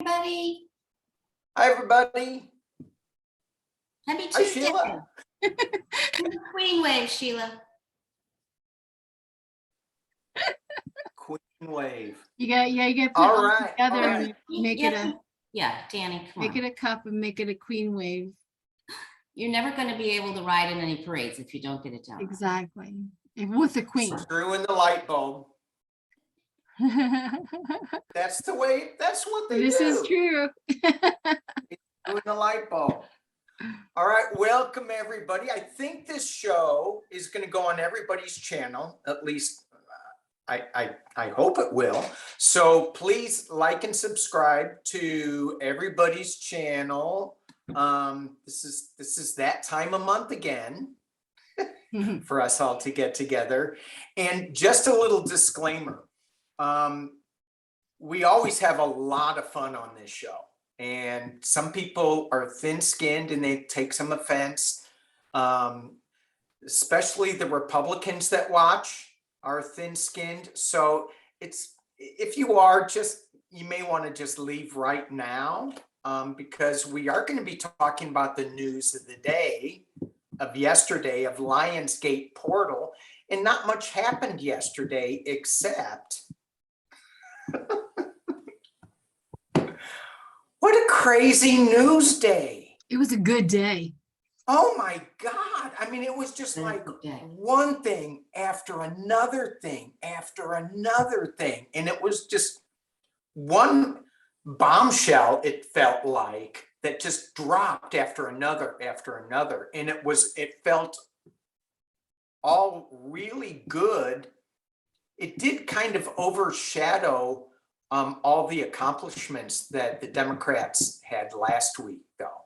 Everybody, Hi, everybody. happy Hi, Tuesday. Sheila. Queen wave, Sheila. Queen wave. You got to put All it all right, together all and right. make it a Danny, come make on. it a cup and make it a queen wave. You're never going to be able to ride in any parades if you don't get it done. Exactly. Even with the queen. Screw in the light bulb. That's the way. That's what they This do. is true. Screw in the light bulb. All right, welcome everybody. I think this show is going to go on everybody's channel. At least I hope it will. So please like and subscribe to everybody's channel. This is that time of month again for us all to get together. And just a little disclaimer. We always have a lot of fun on this show. And some people are thin-skinned and they take some offense. Especially the Republicans that watch are thin-skinned. So if you are, you may want to just leave right now, because we are going to be talking about the news of the day of yesterday of Lionsgate portal, and not much happened yesterday except what a crazy news day. It was a good day. Oh my God. I mean, it was just like one thing after another thing after another thing. And it was just one bombshell, it felt like, that just dropped after another after another. And it felt all really good. It did kind of overshadow all the accomplishments that the Democrats had last week, though.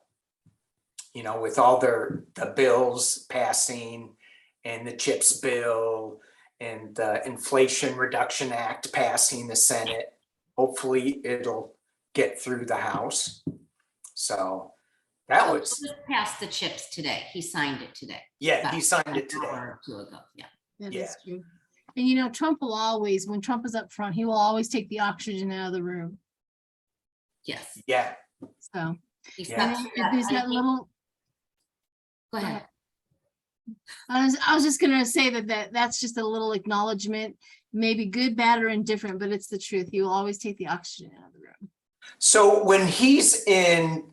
You know, with all the bills passing and the CHIPS bill and the Inflation Reduction Act passing the Senate. Hopefully it'll get through the House. So that was passed the CHIPS today. He signed it today. Yeah, he signed it today. An hour or two ago. Yeah. That is true. And you know, Trump will always, when Trump is up front, he will always take the oxygen out of the room. Yes. Yeah. So He's there's that little. Go ahead. I was just gonna say that's just a little acknowledgement, maybe good, bad, or indifferent, but it's the truth. He will always take the oxygen out of the room. So when he's in,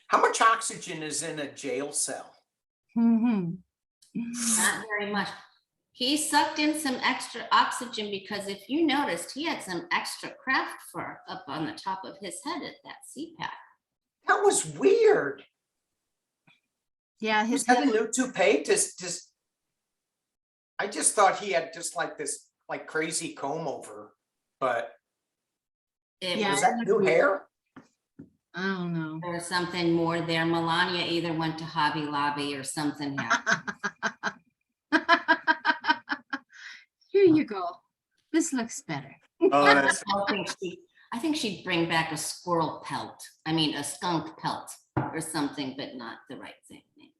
how much oxygen is in a jail cell? Mm-hmm. Not very much. He sucked in some extra oxygen because if you noticed, he had some extra craft fur up on the top of his head at that CPAC. That was weird. Yeah, Is that a new toupee? I just thought he had just like this like crazy comb over, but was that new hair? I don't know. There was something more there. Melania either went to Hobby Lobby or something happened. Here you go. This looks better. Oh, that's I think she'd bring back a squirrel pelt. I mean, a skunk pelt or something, but not the right thing. Maybe.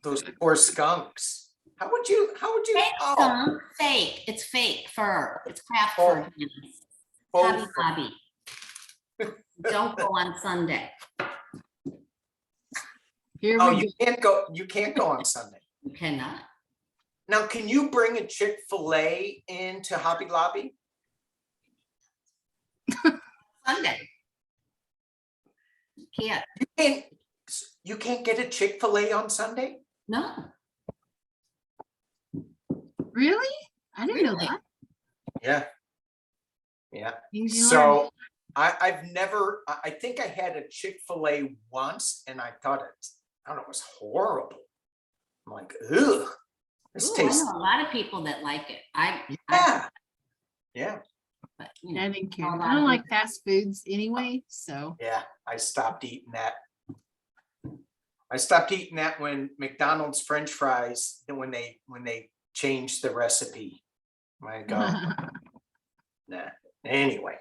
those poor skunks. How would you? Fake skunk, fake. It's fake fur. It's craft fur. Hobby Lobby. Don't go on Sunday. Here Oh, we you can't go. You can't go on Sunday. You cannot. Now, can you bring a Chick-fil-A into Hobby Lobby? Sunday. You can't. You can't get a Chick-fil-A on Sunday? No. Really? I didn't know that. Yeah. So I've never. I think I had a Chick-fil-A once, and I thought it was horrible. I'm like, ugh. This tastes. I know a lot of people that like it. Yeah. But, I didn't care. I don't like fast foods anyway, so. Yeah, I stopped eating that. I stopped eating that when McDonald's French fries, when they changed the recipe. My God. Nah. Anyway,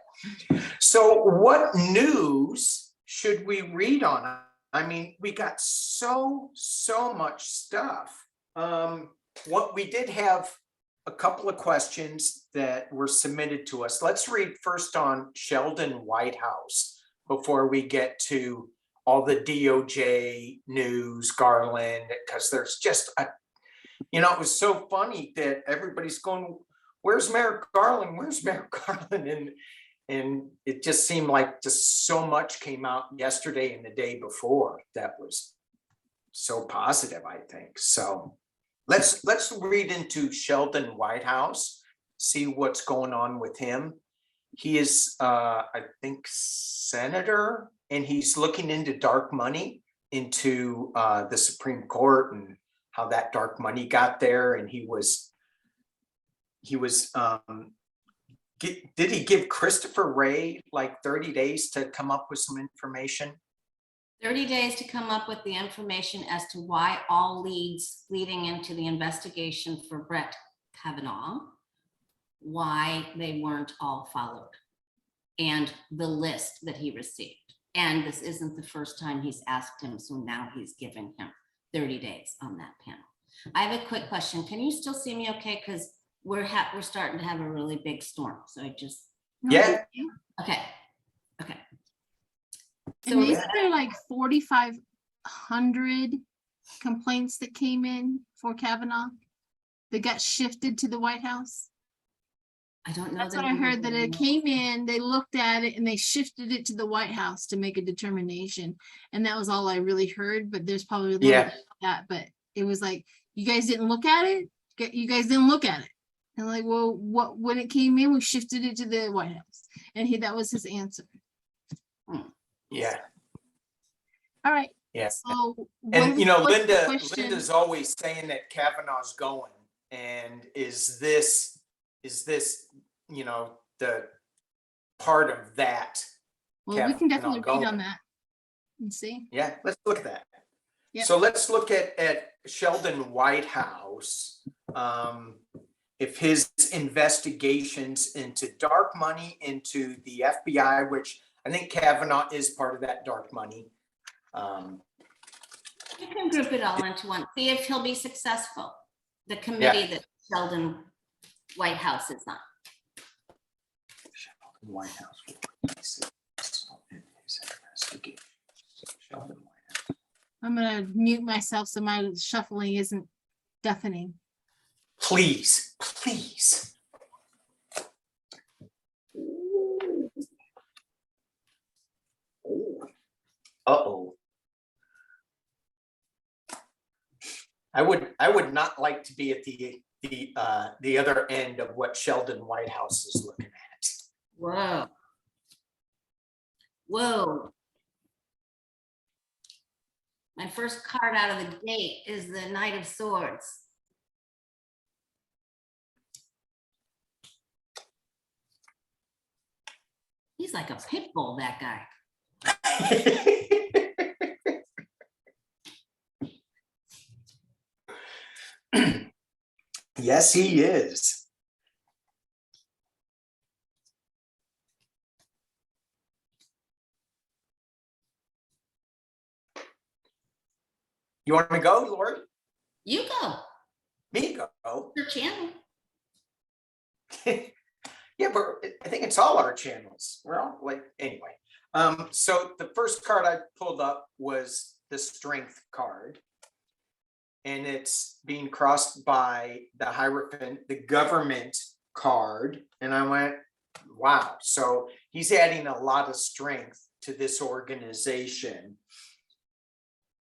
so what news should we read on? I mean, we got so much stuff. What we did have a couple of questions that were submitted to us. Let's read first on Sheldon Whitehouse before we get to all the DOJ news, Garland, because there's just a, it was so funny that everybody's going, where's Merrick Garland? Where's Merrick Garland? And it just seemed like just so much came out yesterday and the day before that was so positive, I think. So let's read into Sheldon Whitehouse, see what's going on with him. He is, I think, senator, and he's looking into dark money, into the Supreme Court and how that dark money got there. And he was did he give Christopher Wray like 30 days to come up with some information? 30 days to come up with the information as to why all leads leading into the investigation for Brett Kavanaugh, why they weren't all followed, and the list that he received. And this isn't the first time he's asked him, so now he's giving him 30 days on that panel. I have a quick question. Can you still see me okay? Because we're starting to have a really big storm. So I just, Yeah. okay. And isn't there like 4,500 complaints that came in for Kavanaugh that got shifted to the White House? I don't know. That's what I heard, that it came in, they looked at it and they shifted it to the White House to make a determination. And that was all I really heard, but there's probably a little bit of that, but it was like, you guys didn't look at it? You guys didn't look at it. And like, well, when it came in, we shifted it to the White House. And that was his answer. Yeah. All right. Yes. So and Linda's always saying that Kavanaugh's going. And is this the part of that? Well, Kavanaugh we can definitely going. read on that and see. Yeah, let's look at that. Yep. So let's look at Sheldon Whitehouse. If his investigations into dark money, into the FBI, which I think Kavanaugh is part of that dark money. You can group it all into one. See if he'll be successful. The committee that Sheldon Whitehouse is on. Sheldon Whitehouse. Sheldon Whitehouse. I'm gonna mute myself so my shuffling isn't deafening. Please. Uh-oh. I would not like to be at the other end of what Sheldon Whitehouse is looking at. Whoa. My first card out of the gate is the Knight of Swords. He's like a pit bull, that guy. Yes, he is. You want me to go, Lori? You go. Me go? Your channel. Yeah, but I think it's all our channels. We're all like, anyway. So the first card I pulled up was the Strength card. And it's being crossed by the Hierophant, the Government card. And I went, wow. So he's adding a lot of strength to this organization.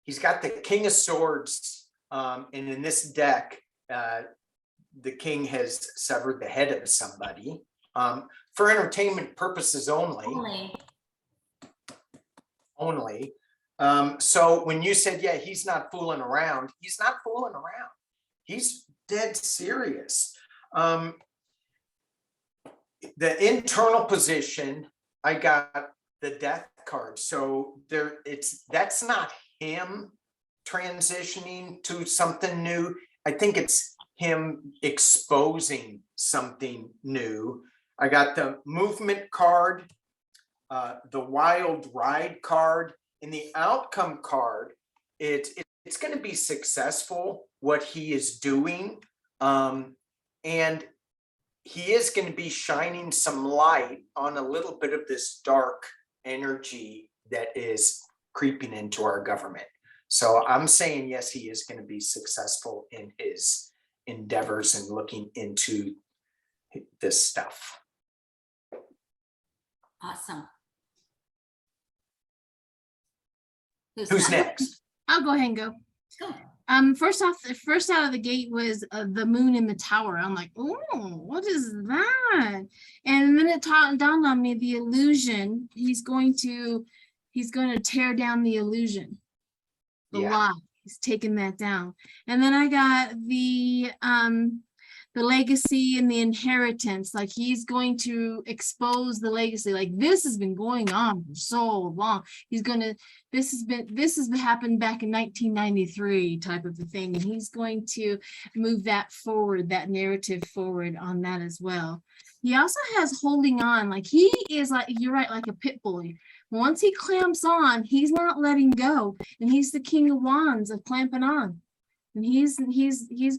He's got the King of Swords. And in this deck, the king has severed the head of somebody. For entertainment purposes only. So when you said, yeah, he's not fooling around, he's not fooling around. He's dead serious. The internal position, I got the Death card. So that's not him transitioning to something new. I think it's him exposing something new. I got the Movement card, the Wild Ride card, and the Outcome card. It's going to be successful what he is doing. And he is going to be shining some light on a little bit of this dark energy that is creeping into our government. So I'm saying, yes, he is going to be successful in his endeavors and looking into this stuff. Awesome. Who's next? I'll go ahead and go. Go. First out of the gate was the moon in the tower. I'm like, oh, what is that? And then it dawned on me, the illusion. He's going to tear down the illusion, the lie. He's taking that down. And then I got the legacy and the inheritance. Like, he's going to expose the legacy. Like, this has been going on for so long. This has happened back in 1993 type of a thing. And he's going to move that forward, that narrative forward on that as well. He also has holding on. Like, he is, like, you're right, like a pit bull. Once he clamps on, he's not letting go. And he's the king of wands of clamping on. And he's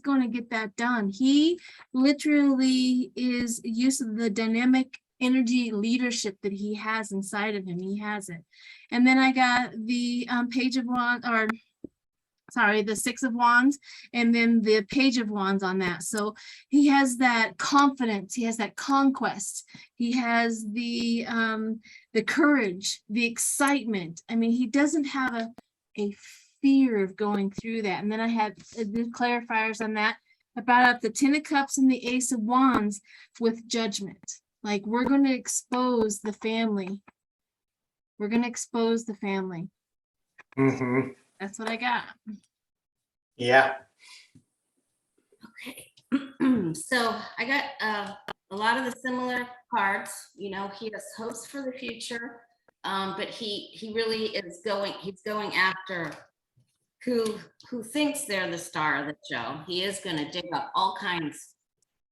going to get that done. He literally is used to the dynamic energy leadership that he has inside of him. He has it. And then I got the page of wands, or sorry, the 6 of wands, and then the page of wands on that. So he has that confidence. He has that conquest. He has the courage, the excitement. I mean, he doesn't have a fear of going through that. And then I had the clarifiers on that. I brought up the 10 of cups and the ace of wands with judgment. Like, we're going to expose the family. We're going to expose the family. Mm-hmm. That's what I got. Yeah. Okay. So I got a lot of the similar cards. You know, he has hopes for the future, but he really is going after who thinks they're the star of the show. He is going to dig up all kinds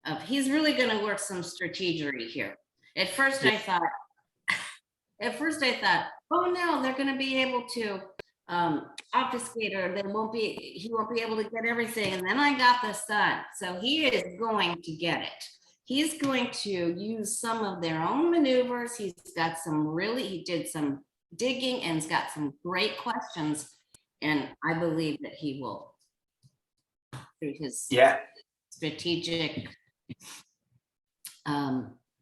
of, he's really going to work some strategery here. At first I thought, oh no, they're going to be able to obfuscate, or he won't be able to get everything. And then I got the sun. So he is going to get it. He's going to use some of their own maneuvers. He did some digging and he's got some great questions. And I believe that he will, through his strategic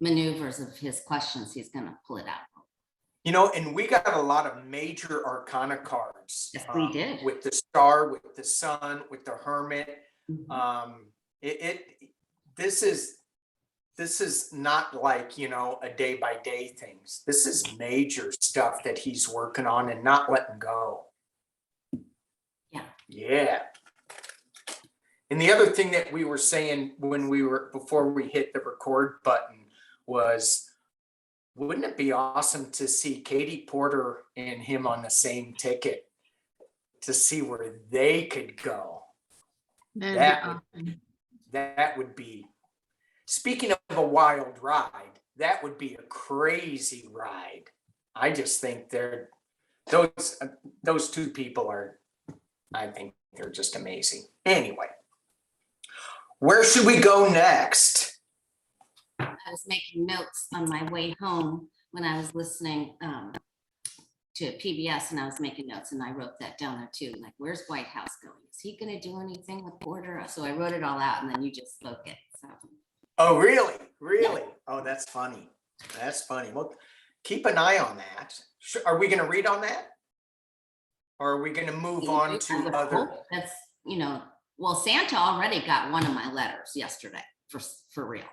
maneuvers of his questions, he's going to pull it out. You know, and we got a lot of major arcana cards. Yes, we did. With the star, with the sun, with the hermit. Mm-hmm. This is not like, you know, a day by day things. This is major stuff that he's working on and not letting go. Yeah. And the other thing that we were saying before we hit the record button was, wouldn't it be awesome to see Katie Porter and him on the same ticket to see where they could go? That would be, speaking of a wild ride, that would be a crazy ride. I just think those two people are, I think they're just amazing. Anyway, where should we go next? I was making notes on my way home when I was listening to PBS, and I was making notes, and I wrote that down there too. Like, where's Whitehouse going? Is he going to do anything with Porter? So I wrote it all out, and then you just spoke it. So. Oh, really? Really? Yeah. Oh, that's funny. That's funny. Well, keep an eye on that. Are we going to read on that? Or are we going to move on to other? That's, you know, well, Santa already got one of my letters yesterday, for real.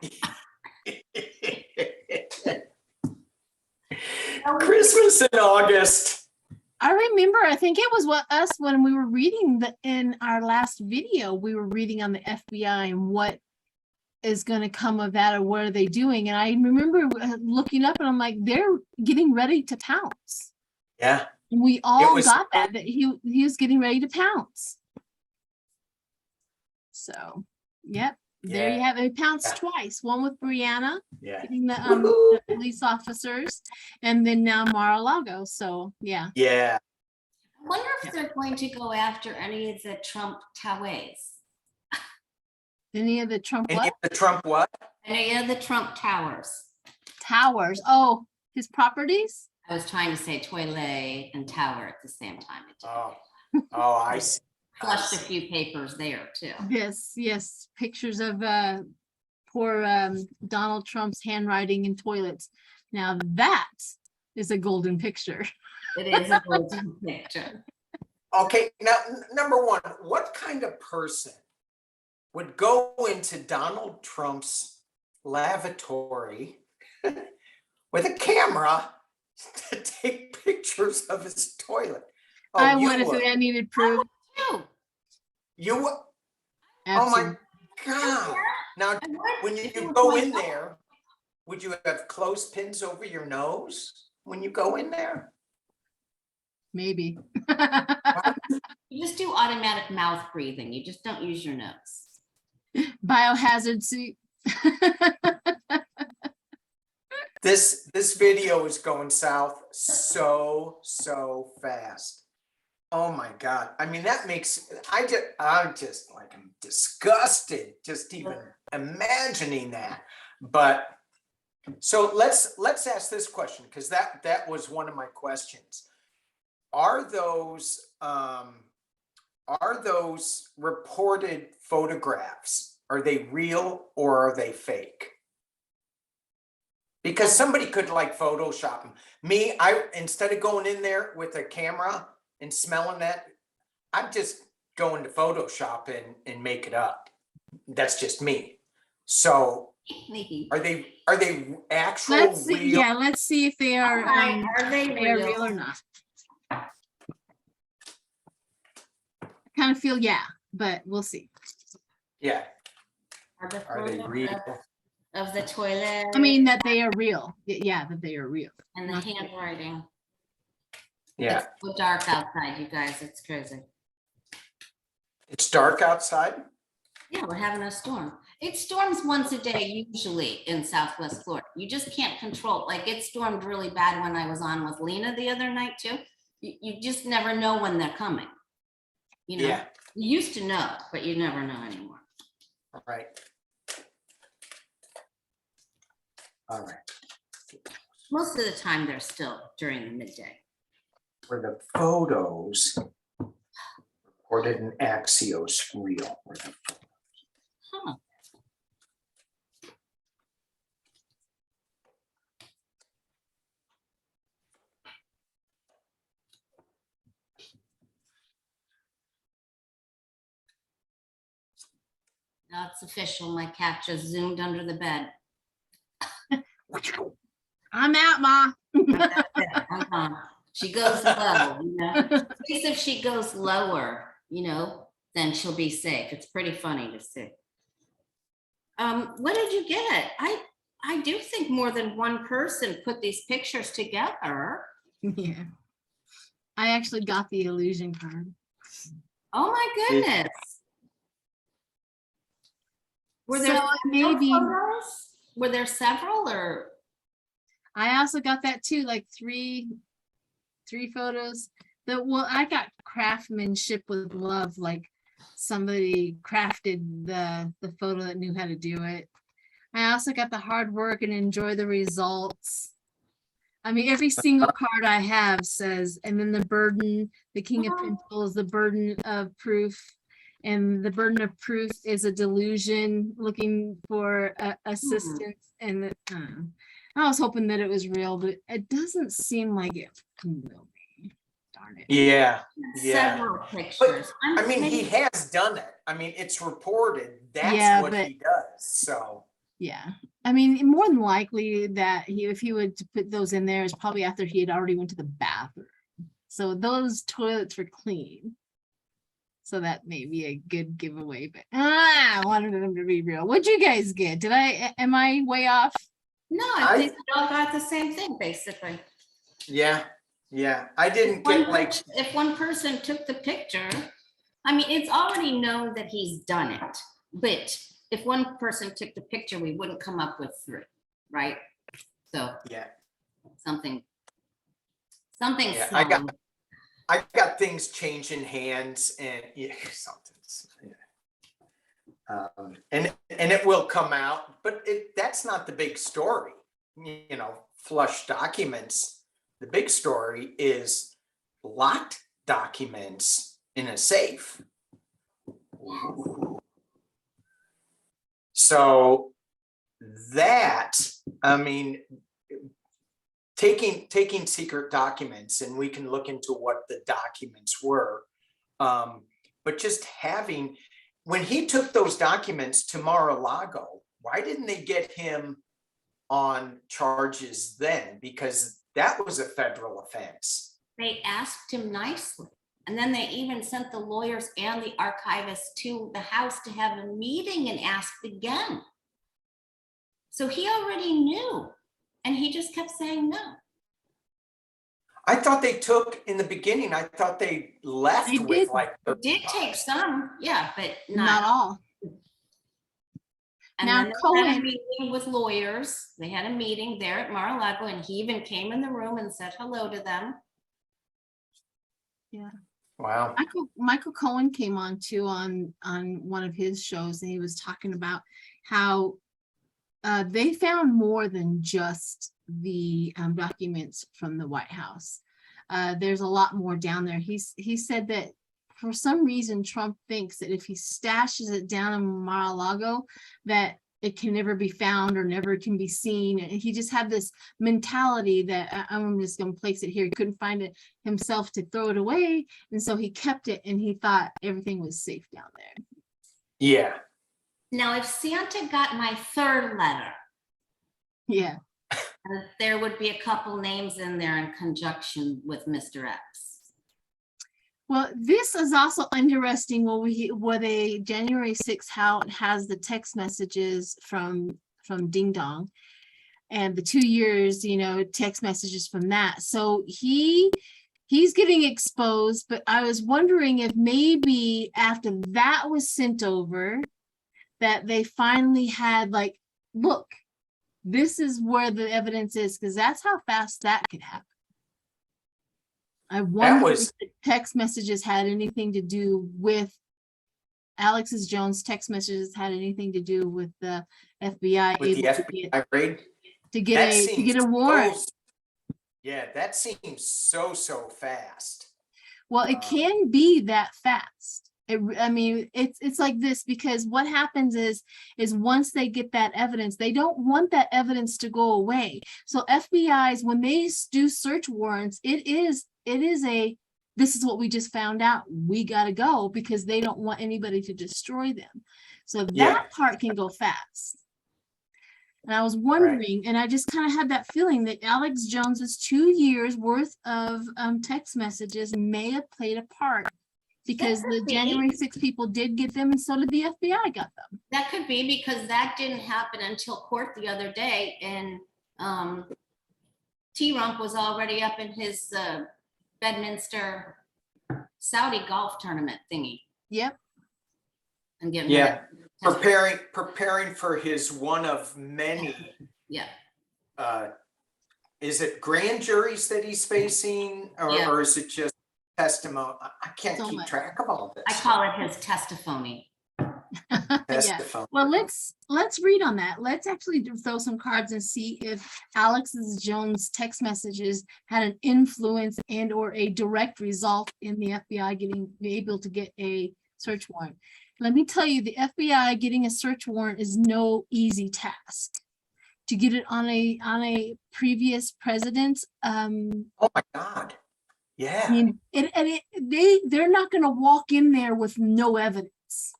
Christmas in August. I remember, I think it was when we were reading in our last video, we were reading on the FBI and what is going to come of that, or what are they doing? And I remember looking up and I'm like, they're getting ready to pounce. Yeah. And we all got that he was getting ready to pounce. So, yep. There you have it. Pounced twice. One with Brianna, getting the police officers, and then now Mar-a-Lago. So yeah. Yeah. I wonder if they're going to go after any of the Trump towers. Any of the Trump Any what? of the Trump what? Any of the Trump towers. Towers. Oh, his properties? I was trying to say toilet and tower at the same time. It Oh, I see. flushed a few papers there too. Yes. Pictures of poor Donald Trump's handwriting in toilets. Now that is a golden picture. It is a golden picture. Okay, now, number one, what kind of person would go into Donald Trump's lavatory with a camera to take pictures of his toilet? Oh, I you would if I needed proof. Ew. You would? Absolutely. Oh my God. Now, I would when if it you was go my in dog. there, would you have clothespins over your nose when you go in there? Maybe. You just do automatic mouth breathing. You just don't use your nose. Biohazard suit. This video is going south so fast. Oh my God. I mean, that makes, I'm just like, I'm disgusted just even imagining that. But so let's ask this question, because that was one of my questions. Are those reported photographs, are they real or are they fake? Because somebody could like Photoshop them. Me, instead of going in there with a camera and smelling that, I'm just going to Photoshop and make it up. That's just me. So are they actual Let's see. real? Yeah, let's see if they are Are they they are real? real or not. I kind of feel yeah, but we'll see. Yeah. Are the Are they photos real? of the toilet? I mean that they are real. Yeah, that they are real. And the not- handwriting. Yeah. It's so dark outside, you guys. It's crazy. It's dark outside. Yeah, we're having a storm. It storms once a day usually in Southwest Florida. You just can't control. Like it stormed really bad when I was on with Lena the other night too. You just never know when they're coming. You know, Yeah. you used to know, but you never know anymore. All right. All right. Most of the time they're still during the midday. Were the photos reported in Axios real? Huh. Now it's official. My cat just zoomed under the bed. I'm out, Ma. I'm gone. She goes low, you know. At least if she goes lower, you know, then she'll be safe. It's pretty funny to see. What did you get? I do think more than one person put these pictures together. Yeah. I actually got the illusion card. Oh my goodness. Were there So several maybe photos? Were there several or? I also got that too, like three photos. Well, I got craftsmanship with love, like somebody crafted the photo that knew how to do it. I also got the hard work and enjoy the results. I mean, every single card I have says, and then the burden, the King of Pentacles, the burden of proof. And the burden of proof is a delusion looking for assistance. And I was hoping that it was real, but it doesn't seem like it will be. Darn it. Yeah. Yeah. Several pictures. I mean, he has done it. I mean, it's reported. That's Yeah, what but- he does. So. Yeah, I mean, more than likely that if he would to put those in there, is probably after he had already went to the bathroom. So those toilets were clean. So that may be a good giveaway, but I wanted them to be real. What'd you guys get? Am I way off? No, I think we all got the same thing, basically. Yeah. Yeah. I didn't get like. If one person took the picture, I mean, it's already known that he's done it, but if one person took the picture, we wouldn't come up with three, right? So Yeah. something. Yeah, I got things changing hands and yeah, something's. Yeah. And it will come out, but that's not the big story. Flush documents. The big story is locked documents in a safe. So that, taking secret documents, and we can look into what the documents were, but just having, when he took those documents to Mar-a-Lago, why didn't they get him on charges then? Because that was a federal offense. They asked him nicely. And then they even sent the lawyers and the archivist to the house to have a meeting and asked again. So he already knew, and he just kept saying no. I thought they took, in the beginning, I thought they left They with did. like. They did take some, yeah, but Not all. And Now, then they had a Cohen- meeting with lawyers. They had a meeting there at Mar-a-Lago, and he even came in the room and said hello to them. Yeah. Wow. Michael Cohen came on too on one of his shows, and he was talking about how they found more than just the documents from the White House. There's a lot more down there. He said that for some reason Trump thinks that if he stashes it down in Mar-a-Lago, that it can never be found or never can be seen. And he just had this mentality that I'm just going to place it here. He couldn't find it himself to throw it away. And so he kept it, and he thought everything was safe down there. Yeah. Now, if Santa got my third letter, Yeah. there would be a couple names in there in conjunction with Mr. X. Well, this is also interesting. What a January 6th, how it has the text messages from Ding Dong, and the 2 years, text messages from that. So he's getting exposed, but I was wondering if maybe after that was sent over, that they finally had like, look, this is where the evidence is, because that's how fast that could happen. I wonder if the text messages had anything to do with Alexis Jones' text messages had anything to do with the FBI With the FBI raid? to get a warrant. Yeah, that seems so fast. Well, it can be that fast. It's like this, because what happens is once they get that evidence, they don't want that evidence to go away. So FBI's, when they do search warrants, it is this is what we just found out. We got to go, because they don't want anybody to destroy them. So that part can go fast. And I was wondering, and I just kind of had that feeling that Alex Jones's 2 years worth of text messages may have played a part, because the January 6 people did get them, and so did the FBI got them. That could be, because that didn't happen until court the other day, and T-Rump was already up in his Bedminster Saudi golf tournament thingy. Yep. And getting preparing for his one of many. Yeah. Is it grand juries that he's facing, or is it just testimony? I can't keep track of all this. I call it his testimony. Yeah. Well, let's read on that. Let's actually throw some cards and see if Alexis Jones text messages had an influence and or a direct result in the FBI being able to get a search warrant. Let me tell you, the FBI getting a search warrant is no easy task. To get it on a previous president, oh my God. Yeah. I mean, they're not going to walk in there with no evidence.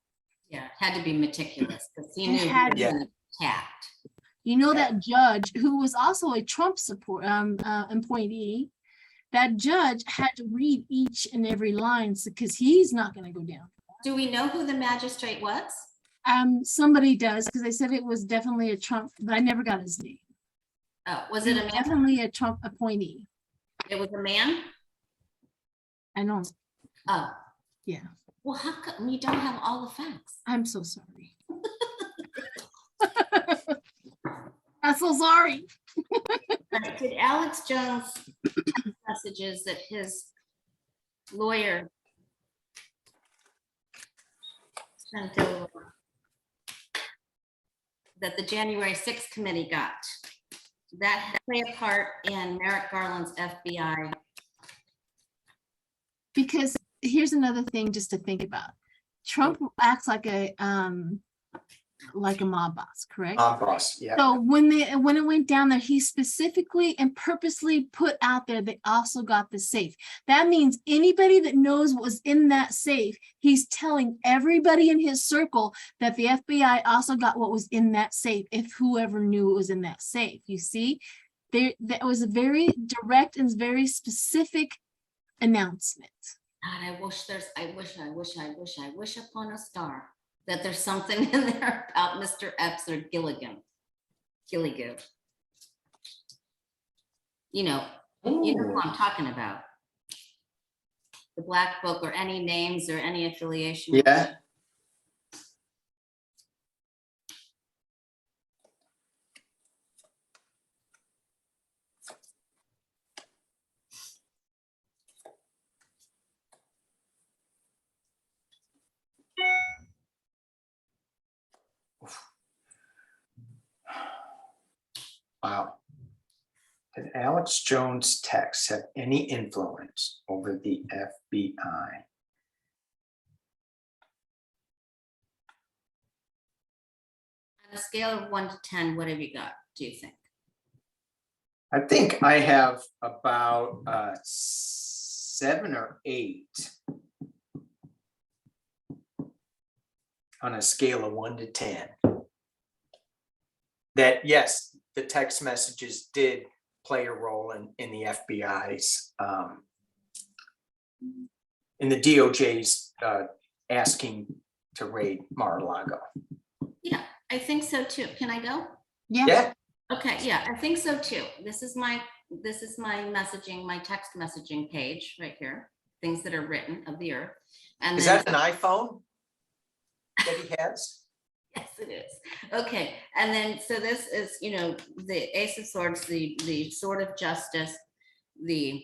Yeah, it had to be meticulous, because he knew he was attacked. That judge, who was also a Trump support appointee, that judge had to read each and every line, because he's not going to go down. Do we know who the magistrate was? Somebody does, because they said it was definitely a Trump, but I never got his name. Oh, was it a man? Definitely a Trump appointee. It was a man? I know. Oh. Yeah. Well, how come you don't have all the facts? I'm so sorry. I'm so sorry. Did Alex Jones messages that his lawyer sent over, that the January 6th committee got, did that play a part in Merrick Garland's FBI? Because here's another thing just to think about. Trump acts like a mob boss, correct? Boss, yeah. So when it went down there, he specifically and purposely put out there they also got the safe. That means anybody that knows what was in that safe, he's telling everybody in his circle that the FBI also got what was in that safe, if whoever knew it was in that safe. You see, that was a very direct and very specific announcement. God, I wish upon a star that there's something in there about Mr. Epps or Gilligan. You know what I'm talking about. The Black Book, or any names or any affiliation. Yeah. Wow. Did Alex Jones' texts have any influence over the FBI? On a scale of 1 to 10, what have you got, do you think? I think I have about 7 or 8 on a scale of 1 to 10. That, yes, the text messages did play a role in the FBI's, in the DOJ's asking to raid Mar-a-Lago. Yeah, I think so too. Can I go? Yeah. Okay, yeah, I think so too. This is my messaging, my text messaging page right here. Things that are written of the earth. And Is then, that an iPhone that he has? yes, it is. Okay, and then so this is, the Ace of Swords, the Sword of Justice, is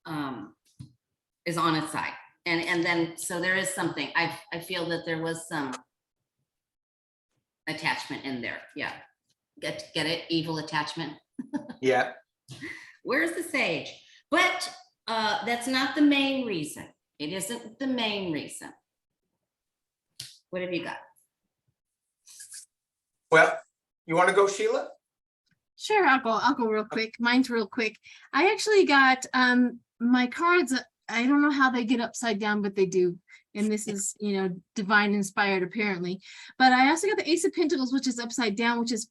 on its side, and then so there is something. I feel that there was some attachment in there. Yeah, get it? Evil attachment. Yeah. Where's the sage? But that's not the main reason. It isn't the main reason. What have you got? Well, you want to go, Sheila? Sure, I'll go real quick. Mine's real quick. I actually got my cards. I don't know how they get upside down, but they do. And this is, divine inspired apparently. But I also got the Ace of Pentacles, which is upside down, which is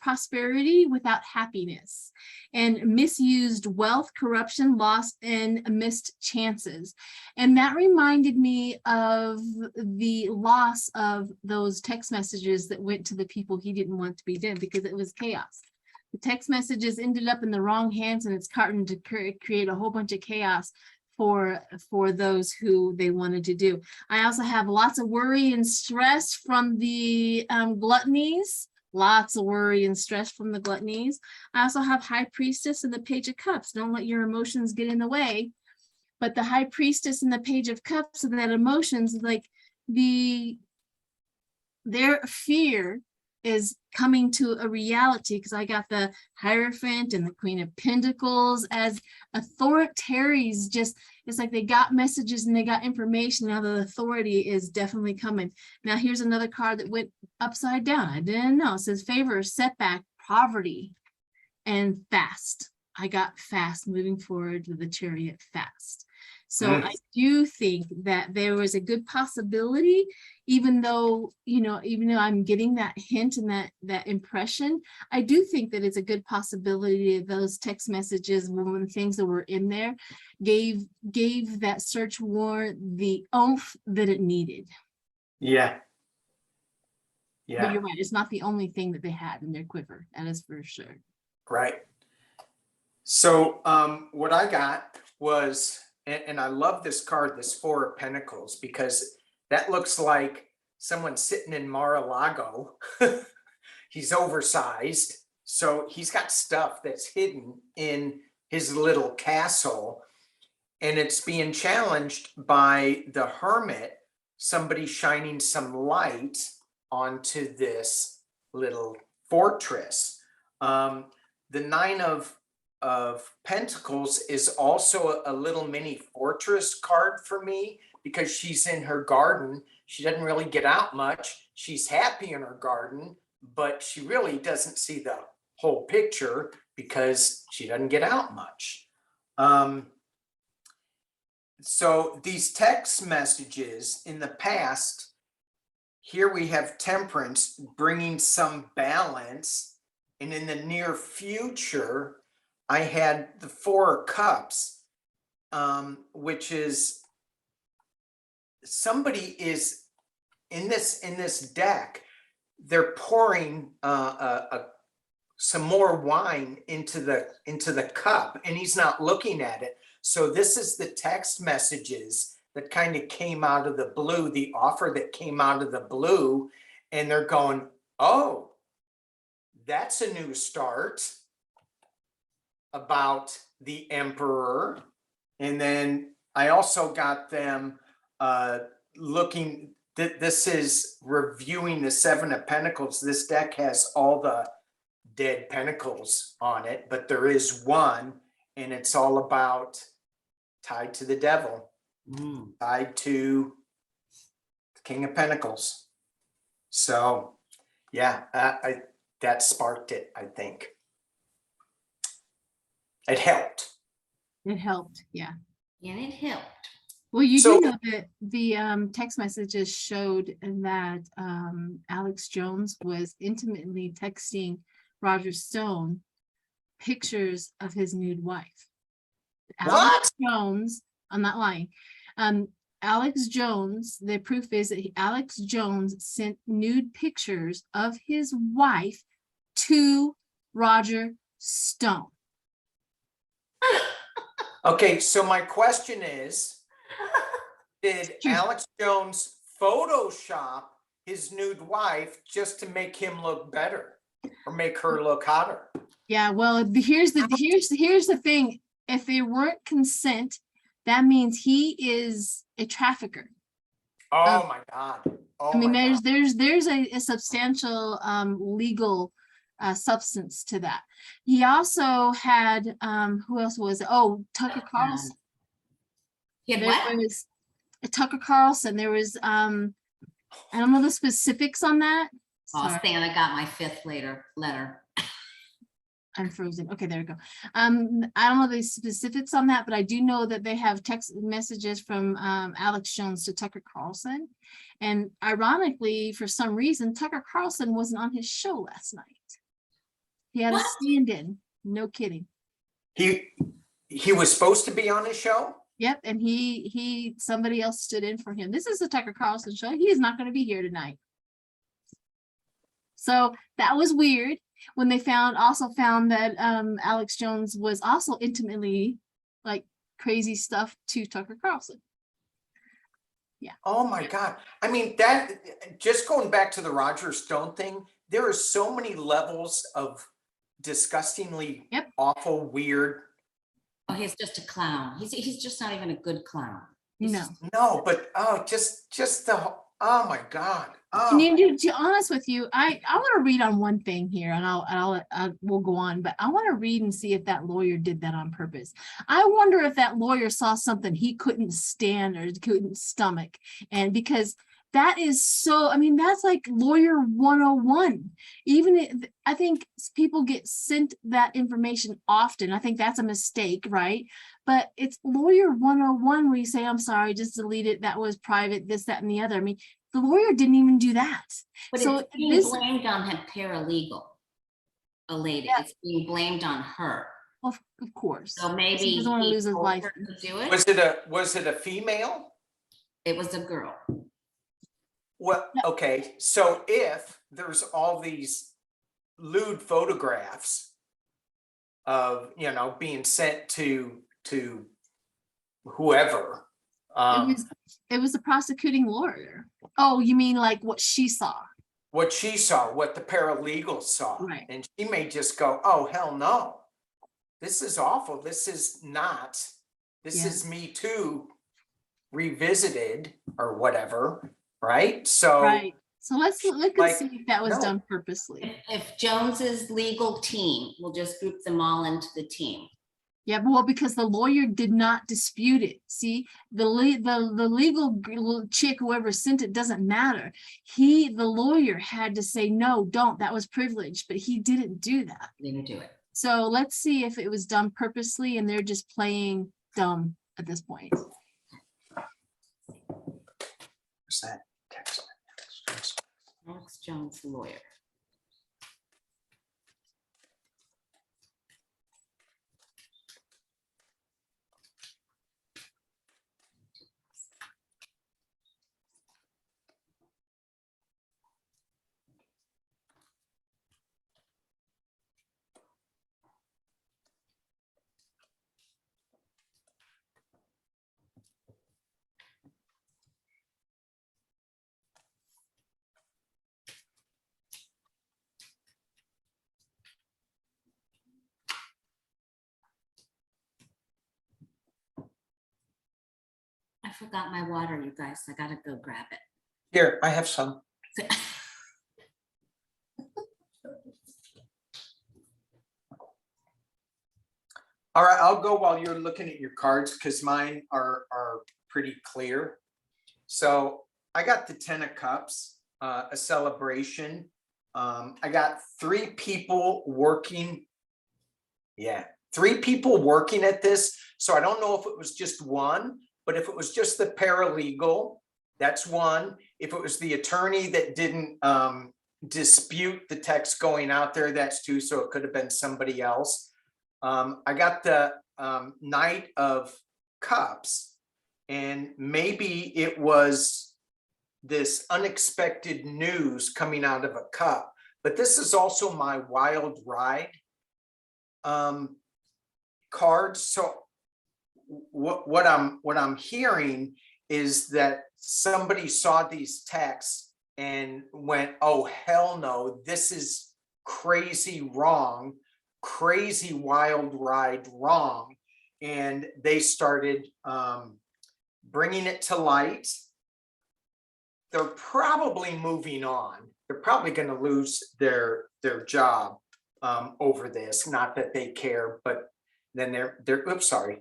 prosperity without happiness, and misused wealth, corruption, loss, and missed chances. And that reminded me of the loss of those text messages that went to the people he didn't want to be dead, because it was chaos. The text messages ended up in the wrong hands, and it's starting to create a whole bunch of chaos for those who they wanted to do. I also have lots of worry and stress from the gluttonies. Lots of worry and stress from the gluttonies. I also have High Priestess and the Page of Cups. Don't let your emotions get in the way. But the High Priestess and the Page of Cups, and that emotions, like their fear is coming to a reality, because I got the Hierophant and the Queen of Pentacles as authorities. It's like they got messages and they got information. Now the authority is definitely coming. Now here's another card that went upside down. I didn't know. It says favor, setback, poverty, and fast. I got fast, moving forward with the Chariot, fast. So I do think that there was a good possibility, even though I'm getting that hint and that impression, I do think that it's a good possibility that those text messages, when the things that were in there, gave that search warrant the oomph that it needed. Yeah. But you're right, it's not the only thing that they had in their quiver. That is for sure. Right. So what I got was, and I love this card, this Four of Pentacles, because that looks like someone sitting in Mar-a-Lago. He's oversized, so he's got stuff that's hidden in his little castle, and it's being challenged by the Hermit, somebody shining some light onto this little fortress. The Nine of Pentacles is also a little mini fortress card for me, because she's in her garden. She doesn't really get out much. She's happy in her garden, but she really doesn't see the whole picture because she doesn't get out much. So these text messages in the past, here we have Temperance bringing some balance. And in the near future, I had the Four of Cups, which is somebody is in this deck. They're pouring some more wine into the cup, and he's not looking at it. So this is the text messages that kind of came out of the blue, the offer that came out of the blue, and they're going, oh, that's a new start about the Emperor. And then I also got them looking, this is reviewing the Seven of Pentacles. This deck has all the dead pentacles on it, but there is one, and it's all about tied to the devil, tied to the King of Pentacles. So yeah, that sparked it, I think. It helped. It helped, yeah. And it helped. Well, you So- do know that the text messages showed that Alex Jones was intimately texting Roger Stone pictures of his nude wife. Alex Jones, I'm not lying. Alex Jones, the proof is that Alex Jones sent nude pictures of his wife to Roger Stone. Okay, so my question is, did True. Alex Jones Photoshop his nude wife just to make him look better or make her look hotter? Yeah, well, here's the thing. If they weren't consent, that means he is a trafficker. Oh my God. Oh I mean, my God. there's a substantial legal substance to that. He also had who else was it? Oh, Tucker Carlson. He had There what? was Tucker Carlson. There was I don't know the specifics on that. Oh, Sorry. Stan, I got my fifth letter. I'm frozen. Okay, there we go. I don't know the specifics on that, but I do know that they have text messages from Alex Jones to Tucker Carlson. And ironically, for some reason, Tucker Carlson wasn't on his show last night. He had a What? stand-in. No kidding. He was supposed to be on his show? Yep, and somebody else stood in for him. This is the Tucker Carlson show. He is not going to be here tonight. So that was weird. When they also found that Alex Jones was also intimately like crazy stuff to Tucker Carlson. Yeah. Oh my God. I mean, that just going back to the Roger Stone thing, there are so many levels of disgustingly awful, weird. Mm-hmm. Oh, he's just a clown. He's just not even a good clown. He's No. just- No, but just the, oh my God. And Oh, to be honest with you, I want to read on one thing here, and we'll go on. But I want to read and see if that lawyer did that on purpose. I wonder if that lawyer saw something he couldn't stand or couldn't stomach, and because that is so. I mean, that's like lawyer 101. I think people get sent that information often. I think that's a mistake, right? But it's lawyer 101 where you say, "I'm sorry, just delete it. That was private. This, that, and the other." I mean. The lawyer didn't even do that. But So it's being blamed on a paralegal, a lady. Yeah. It's being blamed on her. Well, of course. So maybe He doesn't want to he lose his told life. her to do it. was it a female? It was a girl. Well, okay. So if there's all these lewd photographs of, being sent to whoever, It was the prosecuting lawyer. Oh, you mean like what she saw? what she saw, what the paralegal saw. Right. And she may just go, oh, hell no. This is awful. This is not, this Yeah. is Me Too revisited or whatever, right? So Right. So let's look and Like, see if that was no. done purposely. If Jones's legal team, we'll just group them all into the team. Yeah, but well, because the lawyer did not dispute it. See, the legal chick, whoever sent it, doesn't matter. The lawyer had to say, no, don't, that was privilege, but he didn't do that. Didn't do it. So let's see if it was done purposely and they're just playing dumb at this point. What's that text? Alex Jones, lawyer. I forgot my water, you guys. I gotta go grab it. Here, I have some. All right, I'll go while you're looking at your cards because mine are pretty clear. So I got the 10 of Cups, a celebration. I got 3 people working. Yeah, 3 people working at this. So I don't know if it was just one, but if it was just the paralegal, that's one. If it was the attorney that didn't dispute the text going out there, that's 2. So it could have been somebody else. I got the Knight of Cups, and maybe it was this unexpected news coming out of a cup, but this is also my wild ride card. So what I'm hearing is that somebody saw these texts and went, oh, hell no, this is crazy wrong. Crazy wild ride wrong, and they started bringing it to light. They're probably moving on. They're probably going to lose their job over this. Not that they care, but then they're oops, sorry.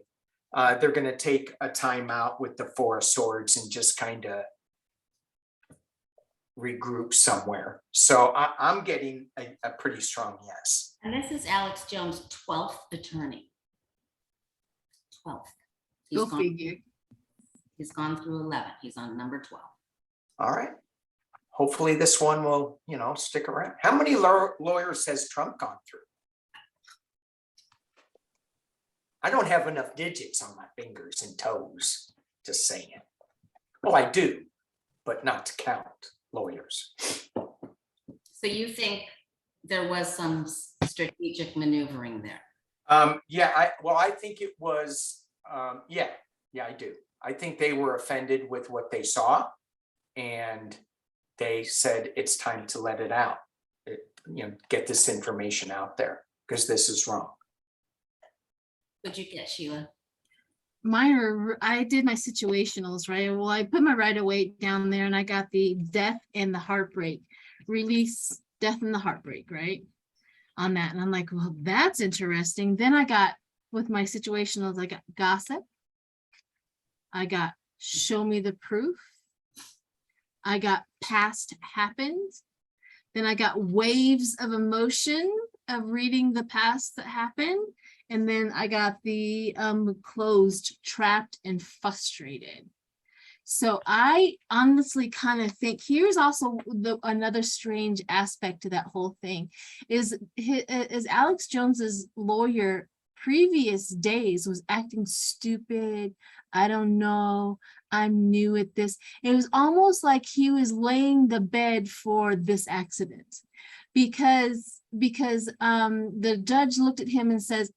They're going to take a timeout with the 4 of Swords and just kind of regroup somewhere. So I'm getting a pretty strong yes. And this is Alex Jones' 12th attorney. 12th. Go figure. He's gone through 11. He's on number 12. All right. Hopefully this one will, stick around. How many lawyers has Trump gone through? I don't have enough digits on my fingers and toes, just saying. Well, I do, but not to count lawyers. So you think there was some strategic maneuvering there? Yeah, I think it was, yeah, I do. I think they were offended with what they saw, and they said it's time to let it out. Get this information out there because this is wrong. What'd you get, Sheila? I did my situationals, right? Well, I put my Rider-Waite down there and I got the death and the heartbreak. Release, death and the heartbreak, right? On that. And I'm like, well, that's interesting. Then I got, with my situationals, I got gossip. I got show me the proof. I got past happened. Then I got waves of emotion of reading the past that happened. And then I got the closed, trapped, and frustrated. So I honestly kind of think here's also another strange aspect to that whole thing is Alex Jones's lawyer previous days was acting stupid. I don't know. I'm new at this. It was almost like he was laying the bed for this accident because the judge looked at him and says,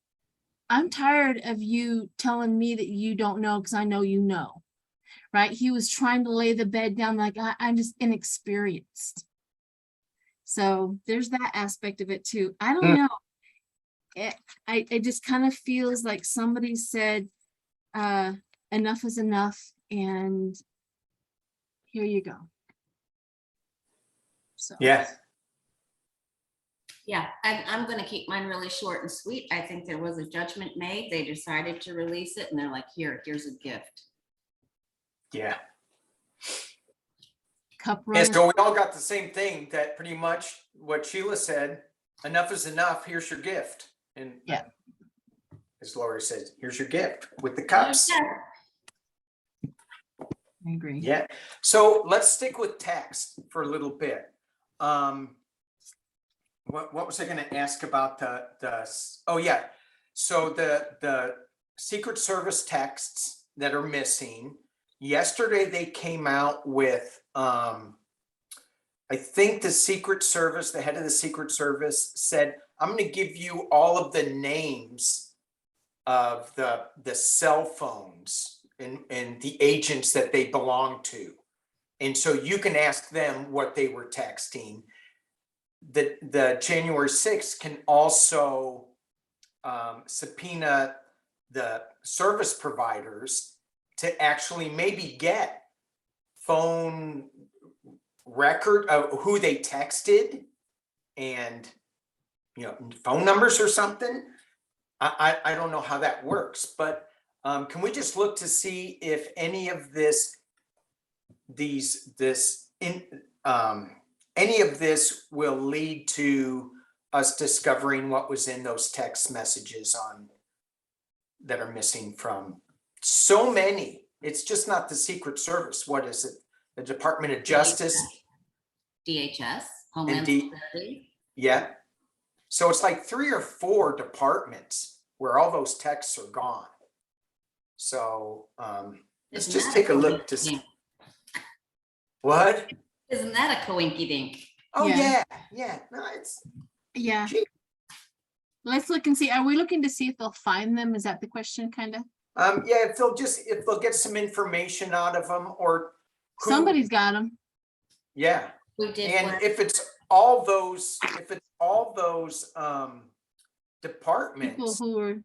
I'm tired of you telling me that you don't know because I know you know, right? He was trying to lay the bed down like, I'm just inexperienced. So there's that aspect of it too. I don't know. It just kind of feels like somebody said, enough is enough and here you go. So. Yeah. Yeah, I'm gonna keep mine really short and sweet. I think there was a judgment made. They decided to release it and they're like, here's a gift. Yeah. Cup Yeah, runners. so we all got the same thing, that pretty much what Sheila said, enough is enough, here's your gift. And Yeah. as Lori says, here's your gift with the cups. I agree. Yeah, so let's stick with text for a little bit. What was I gonna ask about oh yeah, so the Secret Service texts that are missing. Yesterday they came out with, I think the Secret Service, the head of the Secret Service said, I'm gonna give you all of the names of the cell phones and the agents that they belong to. And so you can ask them what they were texting. The January 6th can also subpoena the service providers to actually maybe get phone record of who they texted and, you know, phone numbers or something. I don't know how that works, but can we just look to see if any of any of this will lead to us discovering what was in those text messages that are missing from so many. It's just not the Secret Service. What is it? The Department of Justice? DHS, Homeland And Security. Yeah. So it's like 3 or 4 departments where all those texts are gone. So let's just take a look to see. What? Isn't that a coinkydink? Oh Yeah. yeah. No, it's Yeah. gee. Let's look and see. Are we looking to see if they'll find them? Is that the question, kind of? Yeah, if they'll get some information out of them, or Somebody's got them. Yeah. Who did And what? if it's all those People departments, who were,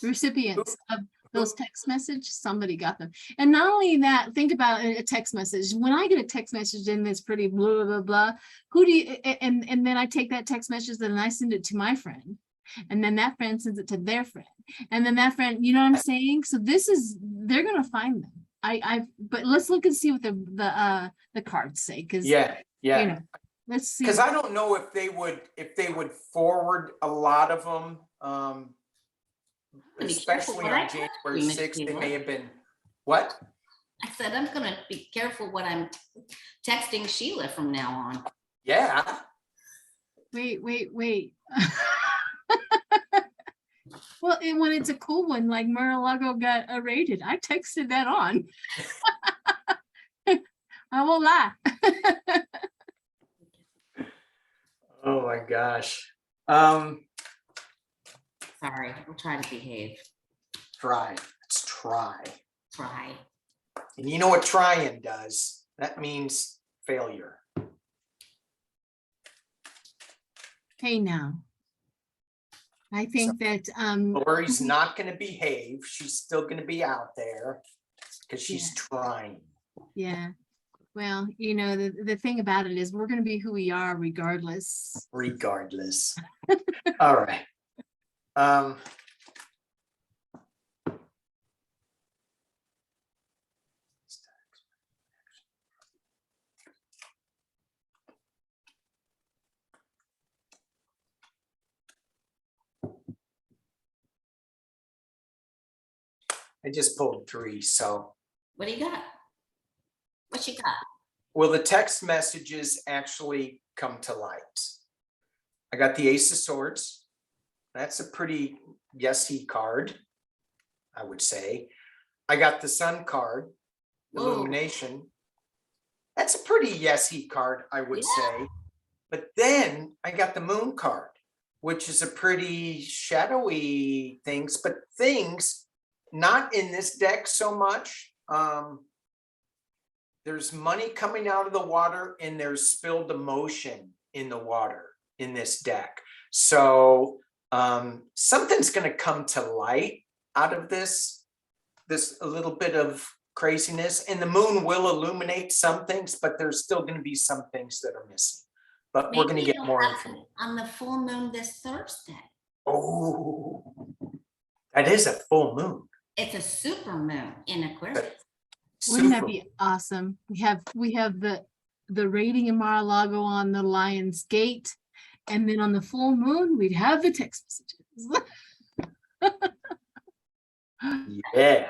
recipients of those text messages, somebody got them. And not only that, think about a text message. When I get a text message and it's pretty blah, blah, blah, who do you, and then I take that text message and I send it to my friend. And then that friend sends it to their friend. And then that friend, you know what I'm saying? So they're going to find them. But let's look and see what the cards say. Cause yeah. you know, let's see. Because I don't know if they would forward a lot of them, especially on January 6th. They may have been what? I said, I'm gonna be careful what I'm texting Sheila from now on. Yeah. Wait. Well, and when it's a cool one, like Mar-a-Lago got raided, I texted that on. I won't lie. Oh my gosh. Sorry, I'll try to behave. Let's try. Try. And you know what trying does? That means failure. Hey, now. I think that Lori's not going to behave. She's still going to be out there because she's trying. Yeah. Well, you know, the thing about it is we're going to be who we are regardless. Regardless. All right. I just pulled 3, so. What do you got? What you got? Will the text messages actually come to light? I got the Ace of Swords. That's a pretty yesy card, I would say. I got the Sun card, Illumination. That's a pretty yesy card, I would say. But then I got the Moon card, which is a pretty shadowy things, but things not in this deck so much. There's money coming out of the water and there's spilled emotion in the water in this deck. So something's going to come to light out of this a little bit of craziness, and the moon will illuminate some things, but there's still going to be some things that are missing. But we're going to Maybe get more it'll information. happen on the full moon this Thursday. Oh, that is a full moon. It's a super moon in Aquarius. Wouldn't that Super. be awesome? We have the rating in Mar-a-Lago on the Lion's Gate, and then on the full moon, we'd have the text messages. Yeah.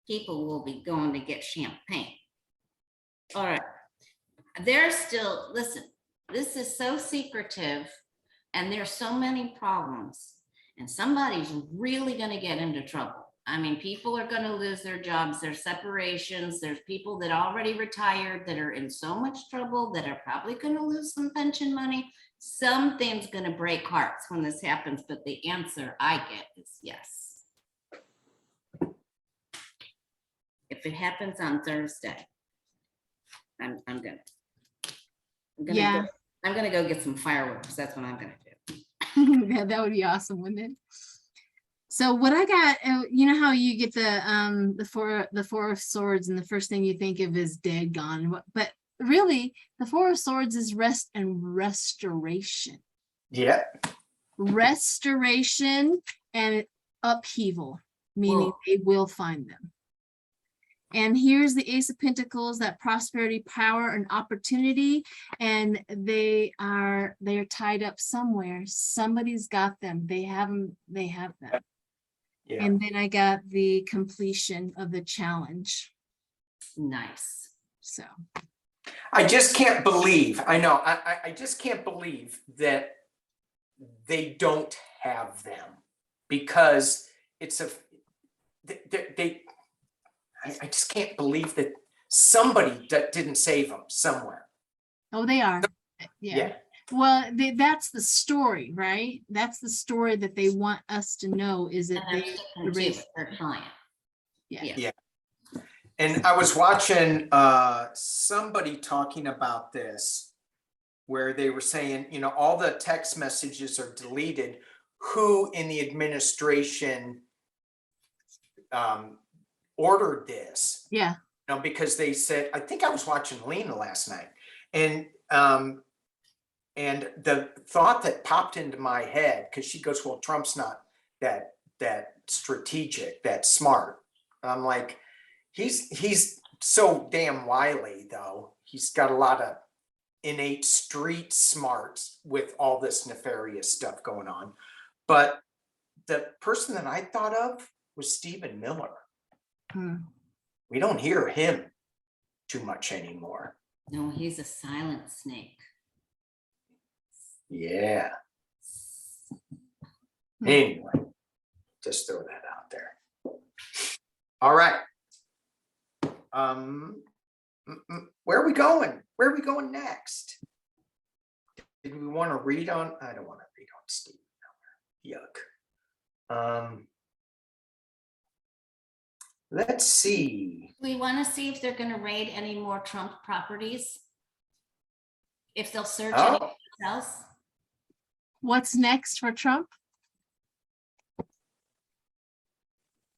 People will be going to get champagne. All right. There's still, listen, this is so secretive and there's so many problems and somebody's really going to get into trouble. I mean, people are going to lose their jobs. There's separations. There's people that already retired that are in so much trouble that are probably going to lose some pension money. Something's going to break hearts when this happens, but the answer I get is yes. If it happens on Thursday, I'm gonna Yeah. I'm gonna go get some fireworks. That's what I'm gonna do. Yeah, that would be awesome, wouldn't it? So what I got, you know how you get the four of swords, and the first thing you think of is dead, gone. But really, the Four of Swords is rest and restoration. Yeah. Restoration and upheaval, meaning Whoa. they will find them. And here's the Ace of Pentacles, that prosperity, power, and opportunity, and they're tied up somewhere. Somebody's got them. They have them. They have them. Yeah. And then I got the completion of the challenge. Nice. So I just can't believe, I know, I just can't believe that they don't have them, because it's I just can't believe that somebody didn't save them somewhere. oh, they are. Yeah. Well, that's the story, right? That's the story that they want us to know, is that And they they're sticking to erased. it, their client. Yeah. Yeah. And I was watching somebody talking about this, where they were saying, you know, all the text messages are deleted. Who in the administration ordered this? Yeah. You know, because they said, I think I was watching Lena last night, and the thought that popped into my head, because she goes, well, Trump's not that strategic, that smart. I'm like, he's so damn wily, though. He's got a lot of innate street smarts with all this nefarious stuff going on. But the person that I thought of was Stephen Miller. We don't hear him too much anymore. No, he's a silent snake. Yeah. Anyway, just throw that out there. All right. Where are we going? Where are we going next? Did we want to read on? I don't want to read on Steve Miller. Yuck. Let's see. We want to see if they're going to raid any more Trump properties. If they'll search anything else. What's next for Trump?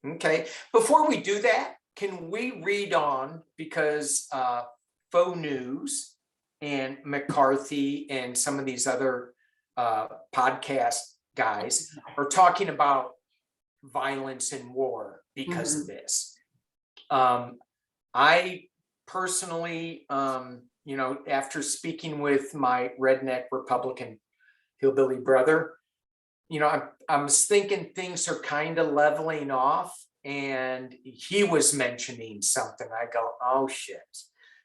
Okay, before we do that, can we read on, because Faux News and McCarthy and some of these other podcast guys are talking about violence and war because of this. I personally, you know, after speaking with my redneck Republican hillbilly brother, you know, I was thinking things are kind of leveling off, and he was mentioning something. I go, oh shit.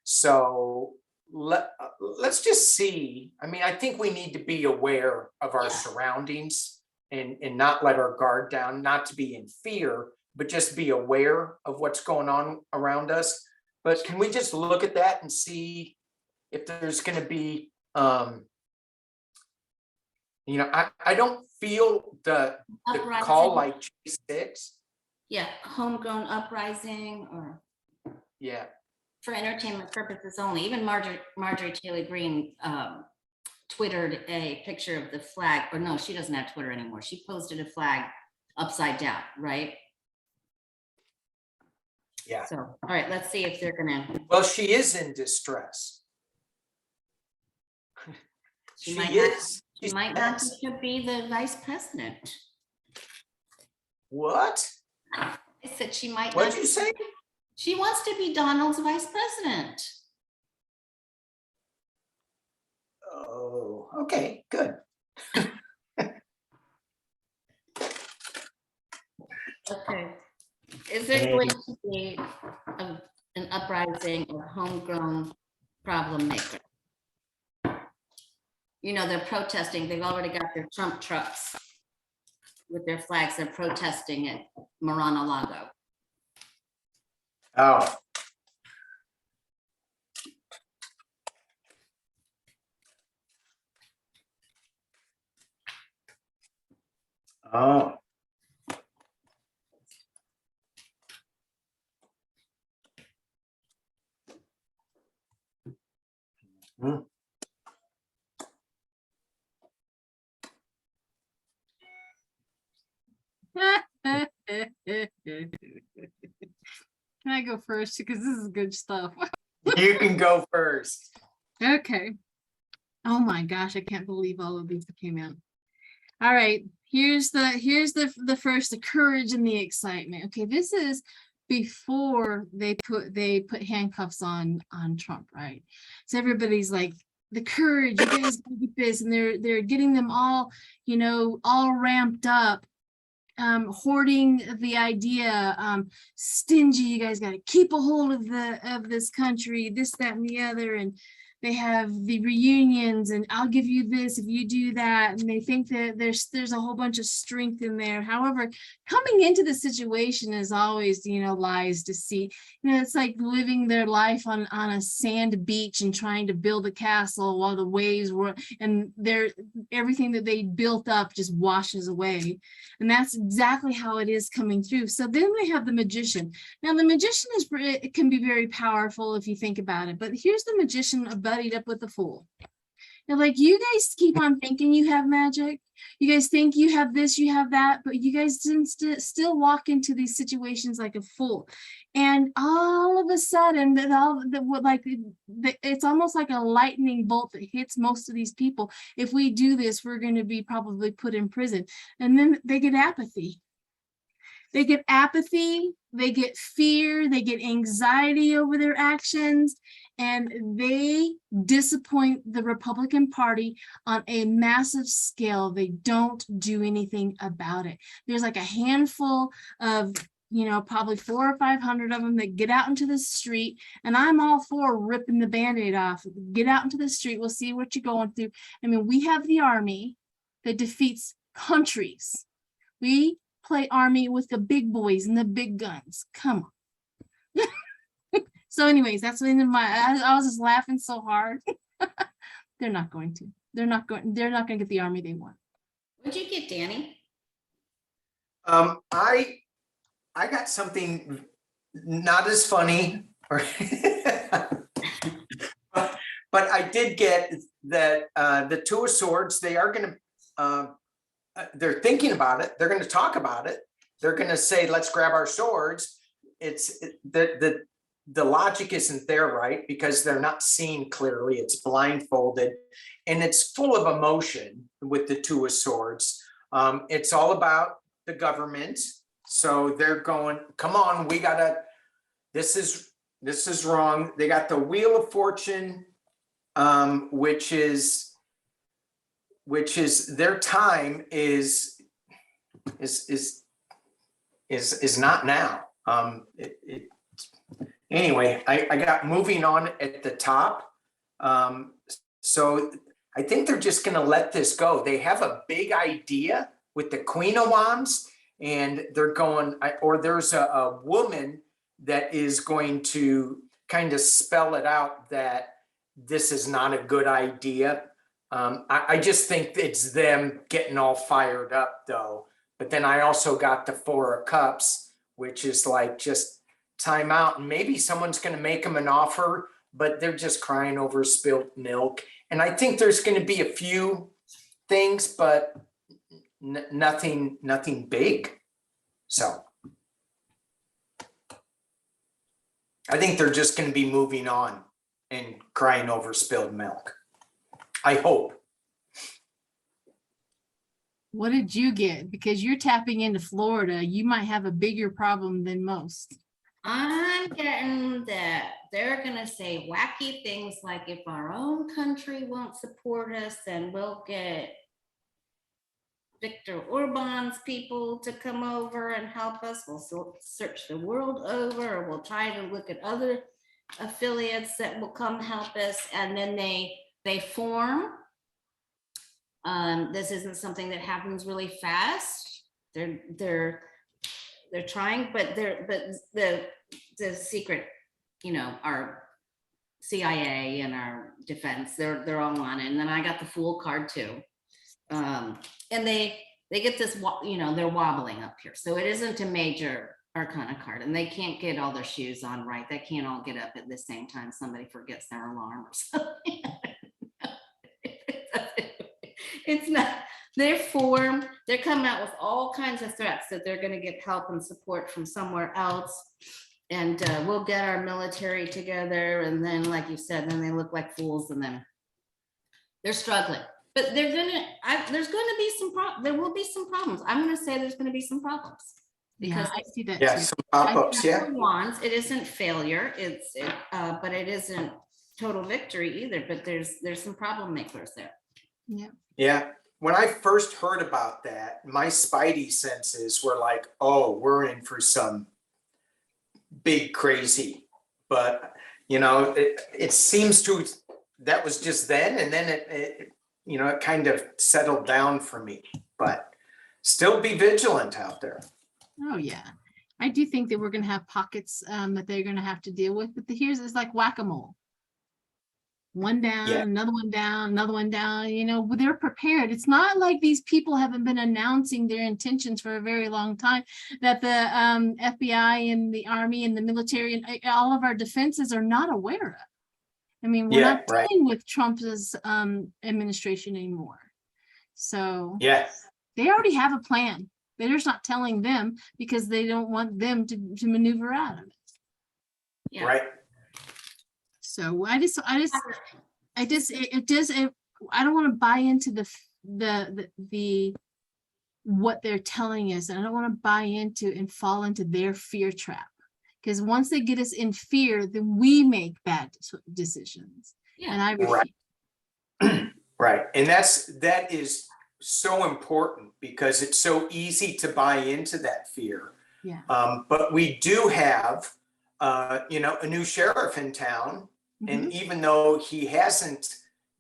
So let's just see. I mean, I think we need to be aware of our surroundings and not let our guard down, not to be in fear, but just be aware of what's going on around us. But can we just look at that and see if there's going to be, you know, I don't feel the call like J6. Yeah, homegrown uprising, or Yeah. for entertainment purposes only. Even Marjorie Taylor Greene Twittered a picture of the flag, or no, she doesn't have Twitter anymore. She posted a flag upside down, right? Yeah. So, all right, let's see if they're gonna, Well, she is in distress. she She might not, is. she She's might not tense. to be the vice president. What? I said she might What'd not, you say? she wants to be Donald's vice president. Oh, okay, good. Okay. Is there going to be an uprising of homegrown problem makers? You know, they're protesting. They've already got their Trump trucks with their flags. They're protesting at Mar-a-Lago. Oh. Oh. Hmm. Can I go first? Because this is good stuff. You can go first. Okay. Oh my gosh, I can't believe all of these that came out. All right, here's the first, the courage and the excitement. Okay, this is before they put handcuffs on Trump, right? So everybody's like, the courage, you guys do this, and they're getting them all, you know, all ramped up. Hoarding the idea, stingy, you guys got to keep a hold of this country, this, that, and the other. And they have the reunions, and I'll give you this if you do that. And they think that there's a whole bunch of strength in there. However, coming into the situation is always, you know, lies, deceit. You know, it's like living their life on a sand beach and trying to build a castle while the waves were, and everything that they built up just washes away. And that's exactly how it is coming through. So then we have the magician. Now the magician it can be very powerful if you think about it, but here's the magician buddied up with the fool. Now, like, you guys keep on thinking you have magic. You guys think you have this, you have that, but you guys didn't still walk into these situations like a fool. And all of a sudden, it's almost like a lightning bolt that hits most of these people. If we do this, we're going to be probably put in prison. And then they get apathy. They get apathy, they get fear, they get anxiety over their actions, and they disappoint the Republican Party on a massive scale. They don't do anything about it. There's like a handful of, you know, probably 400 or 500 of them that get out into the street, and I'm all for ripping the Band-Aid off. Get out into the street, we'll see what you're going through. I mean, we have the army that defeats countries. We play army with the big boys and the big guns. Come on. So anyways, that's when I was just laughing so hard. They're not going to get the army they want. What'd you get, Danny? I got something not as funny, but I did get that the Two of Swords, they are going to they're thinking about it. They're going to talk about it. They're going to say, let's grab our swords. The logic isn't there, right? Because they're not seeing clearly. It's blindfolded, and it's full of emotion with the Two of Swords. It's all about the government. So they're going, come on, we gotta, this is wrong. They got the Wheel of Fortune, which is their time is not now. Anyway, I got moving on at the top. So I think they're just gonna let this go. They have a big idea with the Queen of Wands, and they're going, or there's a woman that is going to kind of spell it out that this is not a good idea. I just think it's them getting all fired up though. But then I also got the Four of Cups, which is like just time out, and maybe someone's going to make them an offer, but they're just crying over spilt milk. And I think there's going to be a few things, but nothing big. So. I think they're just going to be moving on and crying over spilled milk. I hope. What did you get? Because you're tapping into Florida, you might have a bigger problem than most. I'm getting that they're gonna say wacky things like if our own country won't support us, then we'll get Viktor Orban's people to come over and help us. We'll search the world over, or we'll try to look at other affiliates that will come help us. And then they form. This isn't something that happens really fast. They're trying, but the secret, our CIA and our defense, they're all on it. And then I got the Fool card too. And they get this, they're wobbling up here. So it isn't a major Arcana card, and they can't get all their shoes on right. They can't all get up at the same time. Somebody forgets their alarm or something. It's not, they're coming out with all kinds of threats that they're going to get help and support from somewhere else. And we'll get our military together. And then, like you said, then they look like fools, and then they're struggling. But there will be some problems. I'm going to say there's going to be some problems. Because I see that. Yeah, too. some pop-ups, yeah. It isn't failure. But it isn't total victory either. But there's some problem makers there. Yeah. Yeah. When I first heard about that, my spidey senses were like, oh, we're in for some big crazy. But, it seems that was just then. And then it kind of settled down for me. But still be vigilant out there. Oh, yeah. I do think that we're going to have pockets that they're going to have to deal with. But it's like whack-a-mole. One down, Yeah. another one down, another one down, they're prepared. It's not like these people haven't been announcing their intentions for a very long time, that the FBI and the Army and the military and all of our defenses are not aware of. I mean, we're not dealing with Trump's administration anymore. So they already have a plan. They're just not telling them because they don't want them to maneuver out of it. Yeah. Right. So I don't want to buy into the what they're telling us. And I don't want to buy into and fall into their fear trap, because once they get us in fear, then we make bad decisions. Yeah. And I refuse. Right. And that is so important, because it's so easy to buy into that fear. Yeah. But we do have a new sheriff in town. And even though he hasn't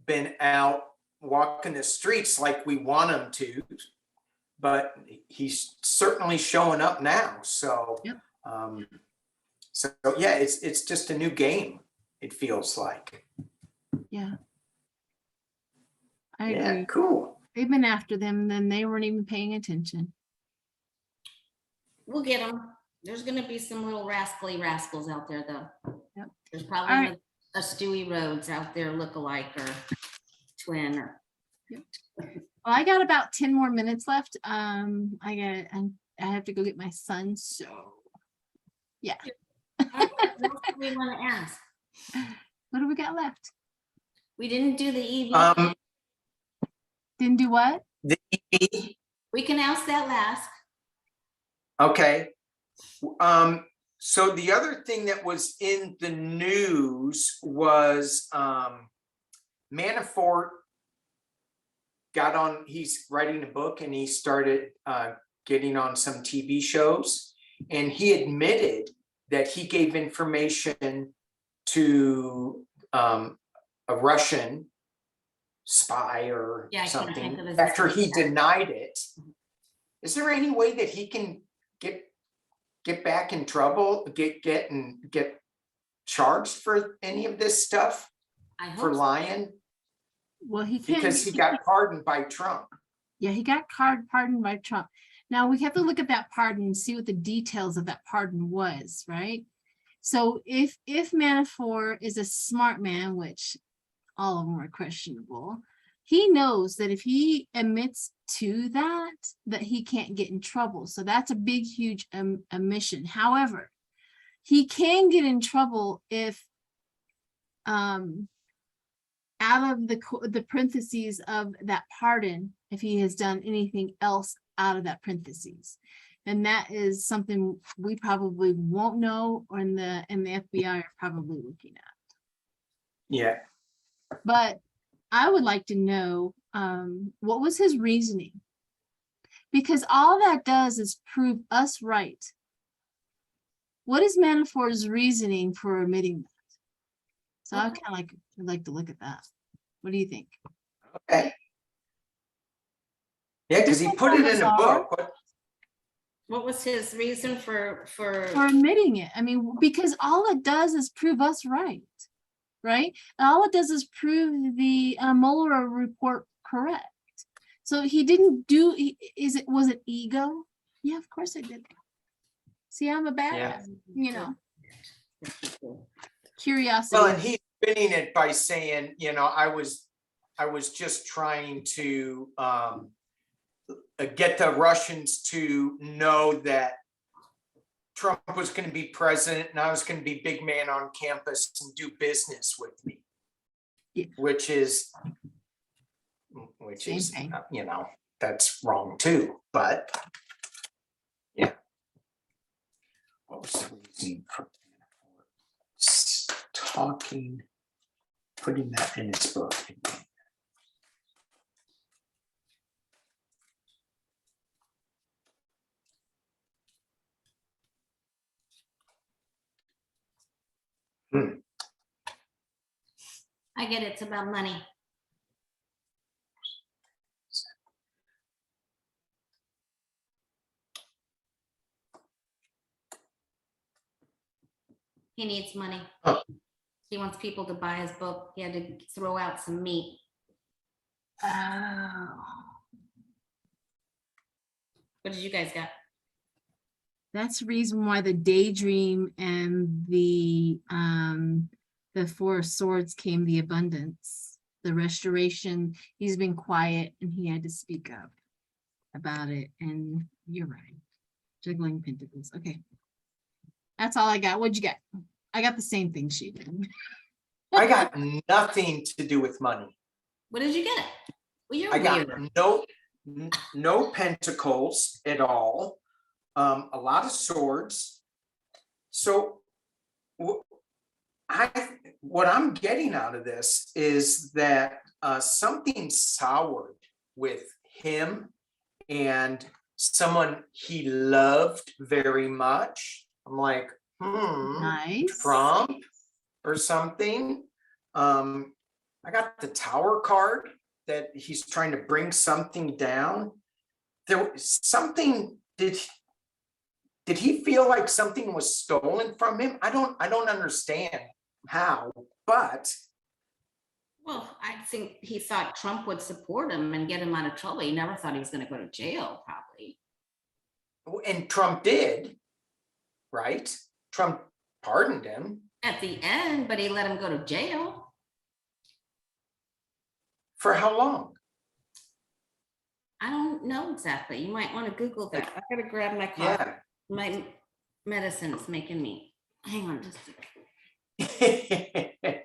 been out walking the streets like we want him to, but he's certainly showing up now. So, it's just a new game. It feels like. Yeah. I agree. Cool. They've been after them, and then they weren't even paying attention. We'll get them. There's going to be some little rascally rascals out there, though. Yep. There's probably a Stewie Rhodes out there, look-alike or twin. Well, I got about 10 more minutes left. I have to go get my son. So, yeah. What do we want to ask? What do we got left? We didn't do the EV. Didn't do what? We can ask that last. Okay. So the other thing that was in the news was Manafort he's writing a book, and he started getting on some TV shows, and he admitted that he gave information to a Russian spy or something after he denied it. Is there any way that he can get back in trouble, get charged for any of this stuff? I hope for lying? Well, he can't, because he got pardoned by Trump. Yeah, he got pardoned by Trump. Now we have to look at that pardon and see what the details of that pardon was, right? So if Manafort is a smart man, which all of them are questionable, he knows that if he admits to that he can't get in trouble. So that's a big, huge omission. However, he can get in trouble if out of the parentheses of that pardon, if he has done anything else out of that parentheses. And that is something we probably won't know, or in the FBI are probably looking at. Yeah. But I would like to know what was his reasoning? Because all that does is prove us right. What is Manafort's reasoning for omitting that? So I kind of like to look at that. What do you think? Okay. Yeah, because he put it in a book. What was his reason for omitting it? I mean, because all it does is prove us right, right? And all it does is prove the Mueller report correct. So he didn't do. Was it ego? Yeah, of course I did. See, I'm a badass. You know, curiosity. Well, and he's spinning it by saying, you know, I was just trying to get the Russians to know that Trump was going to be president and I was going to be big man on campus and do business with me, which is, you know, that's wrong too. But yeah, what was the reason for talking, putting that in his book? I get it's about money. He needs money. Oh. He wants people to buy his book. He had to throw out some meat. Oh. What did you guys got? That's the reason why the daydream and the Four of Swords came the abundance, the restoration. He's been quiet and he had to speak up about it. And you're right. Juggling Pentacles. Okay. That's all I got. What'd you get? I got the same thing she did. I got nothing to do with money. What did you get? Well, you're I got weird. no pentacles at all. A lot of swords. So what I'm getting out of this is that something soured with him and someone he loved very much. I'm like, Nice. Trump or something. I got the Tower card that he's trying to bring something down. There was something, did he feel like something was stolen from him? I don't understand how, but. Well, I think he thought Trump would support him and get him out of trouble. He never thought he was going to go to jail, probably. And Trump did, right? Trump pardoned him. At the end, but he let him go to jail. For how long? I don't know exactly. You might want to Google that. I gotta grab my coffee. Yeah. My medicine is making me, hang on just a second.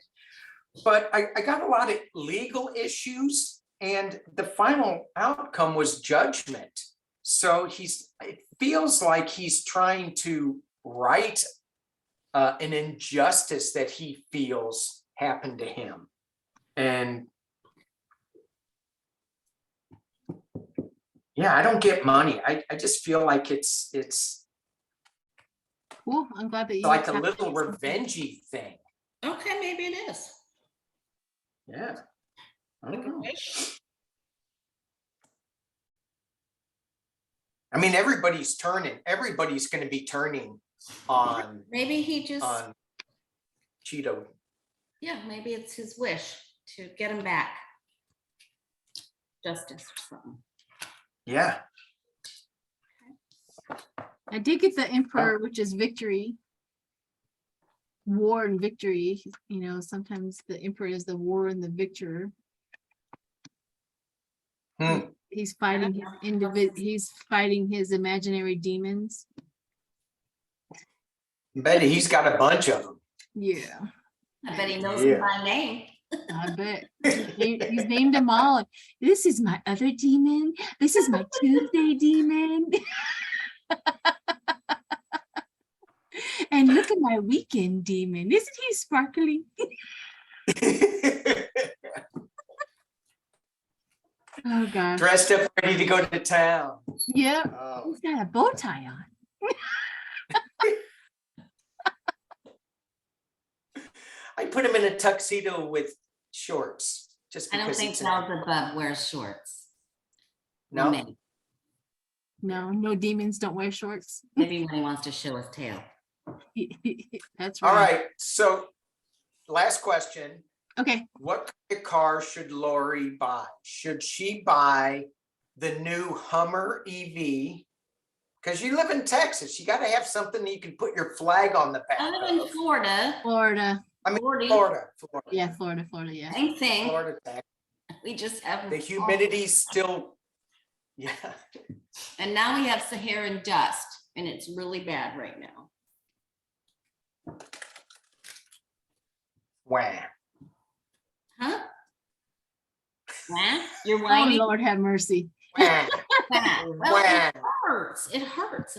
But I got a lot of legal issues and the final outcome was judgment. So it feels like he's trying to right an injustice that he feels happened to him. And yeah, I don't get money. I just feel like it's Cool. I'm glad that you like a little revengey thing. Okay, maybe it is. Yeah. I don't know. I mean, everybody's turning. Everybody's going to be turning on. Maybe he just. On Cheeto. Yeah, maybe it's his wish to get him back. Justice or something. Yeah. I did get the Emperor, which is victory. War and victory. You know, sometimes the Emperor is the war and the victor. He's fighting his he's fighting his imaginary demons. Bet he's got a bunch of them. Yeah, I bet he knows them by name. I bet. He's named them all. This is my other demon. This is my Tuesday demon. And look at my weekend demon. Isn't he sparkly? Oh gosh. Dressed up, ready to go to town. Yeah. Oh. He's got a bow tie on. I put him in a tuxedo with shorts, just I don't because think it's Beelzebub wears shorts. no. Maybe. No demons don't wear shorts. Maybe when he wants to show his tail. That's right. All right. So, last question: Okay. what kind of car should Lori buy? Should she buy the new Hummer EV? Because you live in Texas, you got to have something that you can put your flag on the back I live in of. Florida. Florida. I mean, Florida. Florida. Yeah, Florida, yeah. Same thing. Florida, Texas. We just have The humidity's still, yeah. And now we have Saharan dust, and it's really bad right now. Wow. Huh? Nah, you're Oh, whining. Lord have mercy. Wow. Well, Wow. it hurts. It hurts.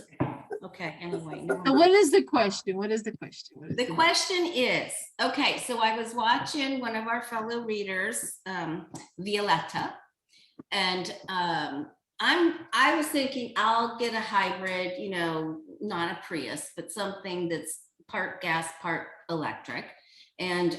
Okay, anyway. never So mind. what is the question? What is the question? What is The question is, okay, so I was watching one of our fellow readers, Violetta, and I was thinking I'll get a hybrid, you know, not a Prius, but something that's part gas, part electric. And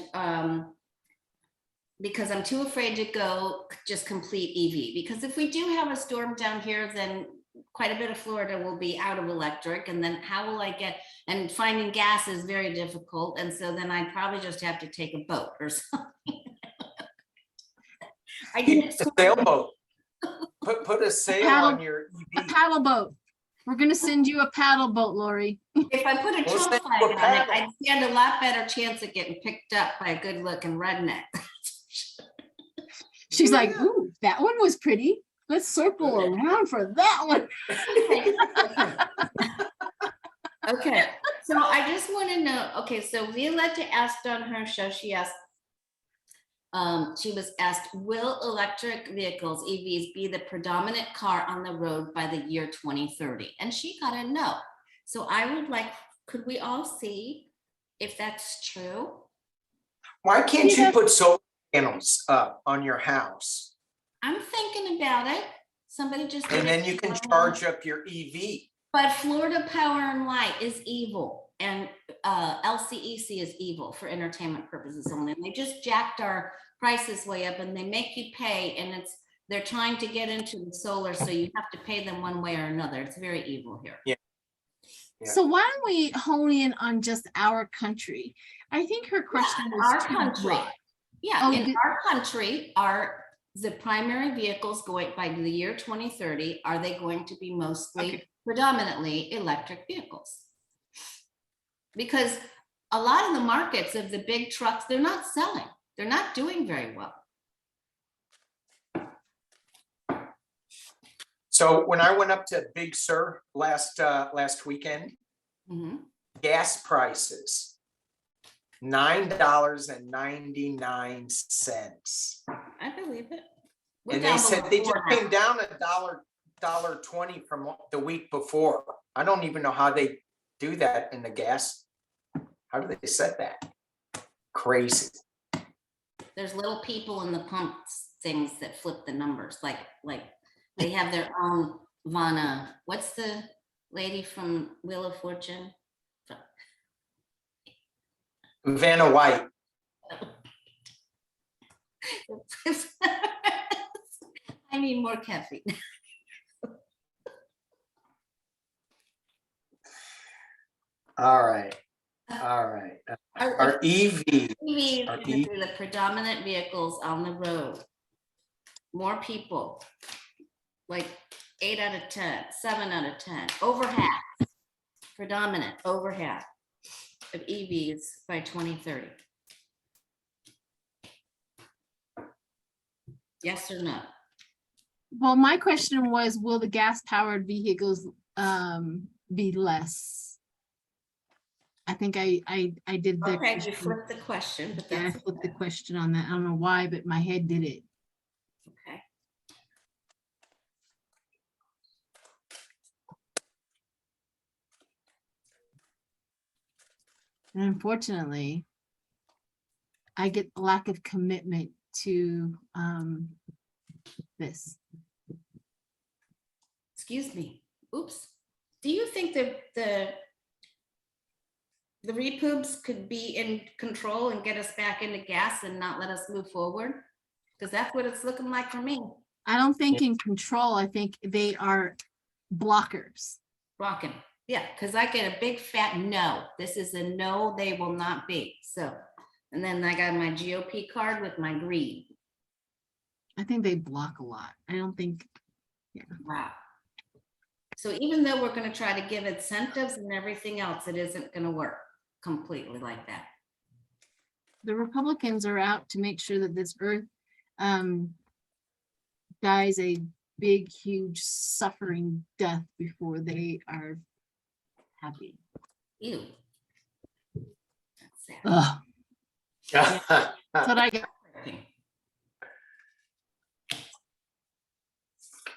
because I'm too afraid to go just complete EV, because if we do have a storm down here, then quite a bit of Florida will be out of electric, and then how will I get, and finding gas is very difficult, and so then I'd probably just have to take a boat or something. I didn't A sailboat. Put a sail on your a EV. paddle boat. We're gonna send you a paddle boat, Lori. If I put a We'll Trump send flag you a on it, paddle. I'd stand a lot better chance of getting picked up by a good looking redneck. She's like, ooh, that one was pretty. Let's circle around for that one. Okay, so I just want to know, okay, so Violetta asked on her show, she was asked, will electric vehicles, EVs, be the predominant car on the road by the year 2030? And she got a no. So I would like, could we all see if that's true? Why can't you put solar panels up on your house? I'm thinking about it. Somebody just. And then you can charge up your EV. But Florida Power and Light is evil, and LCEC is evil for entertainment purposes only. And they just jacked our prices way up, and they make you pay, and they're trying to get into the solar, so you have to pay them one way or another. It's very evil here. Yeah. Yeah. So why don't we hone in on just our country? I think her question was Our too country. broad. Yeah, Oh, in our country, the primary vehicles going by the year 2030, are they going to be mostly predominantly electric vehicles? Because a lot of the markets of the big trucks, they're not selling. They're not doing very well. So when I went up to Big Sur last weekend, gas prices, $9.99. I believe it. And they said they just came down $1.20 from the week before. I don't even know how they do that in the gas. How do they set that? Crazy. There's little people in the pumps things that flip the numbers, like they have their own Vanna. What's the lady from Wheel of Fortune? Vanna White. I need more caffeine. All right. Our EV. EVs are the predominant vehicles on the road. More people, like 8 out of 10, 7 out of 10, over half, predominant, over half of EVs by 2030. Yes or no? Well, my question was, will the gas-powered vehicles be less? I think I did the Okay, you question. flipped the question, but Yeah, I that's flipped the okay. question on that. I don't know why, but my head did it. Okay. And unfortunately, I get a lack of commitment to this. Excuse me. Oops. Do you think that the repoobs could be in control and get us back into gas and not let us move forward? Because that's what it's looking like for me. I don't think in control. I think they are blockers. Rocking. Yeah, because I get a big fat no. This is a no, they will not be. So, and then I got my GOP card with my greed. I think they block a lot. I don't think. Wow. So even though we're going to try to give incentives and everything else, it isn't going to work completely like that. The Republicans are out to make sure that this earth dies a big, huge suffering death before they are happy. Ew. That's sad. Ugh. That's what I got.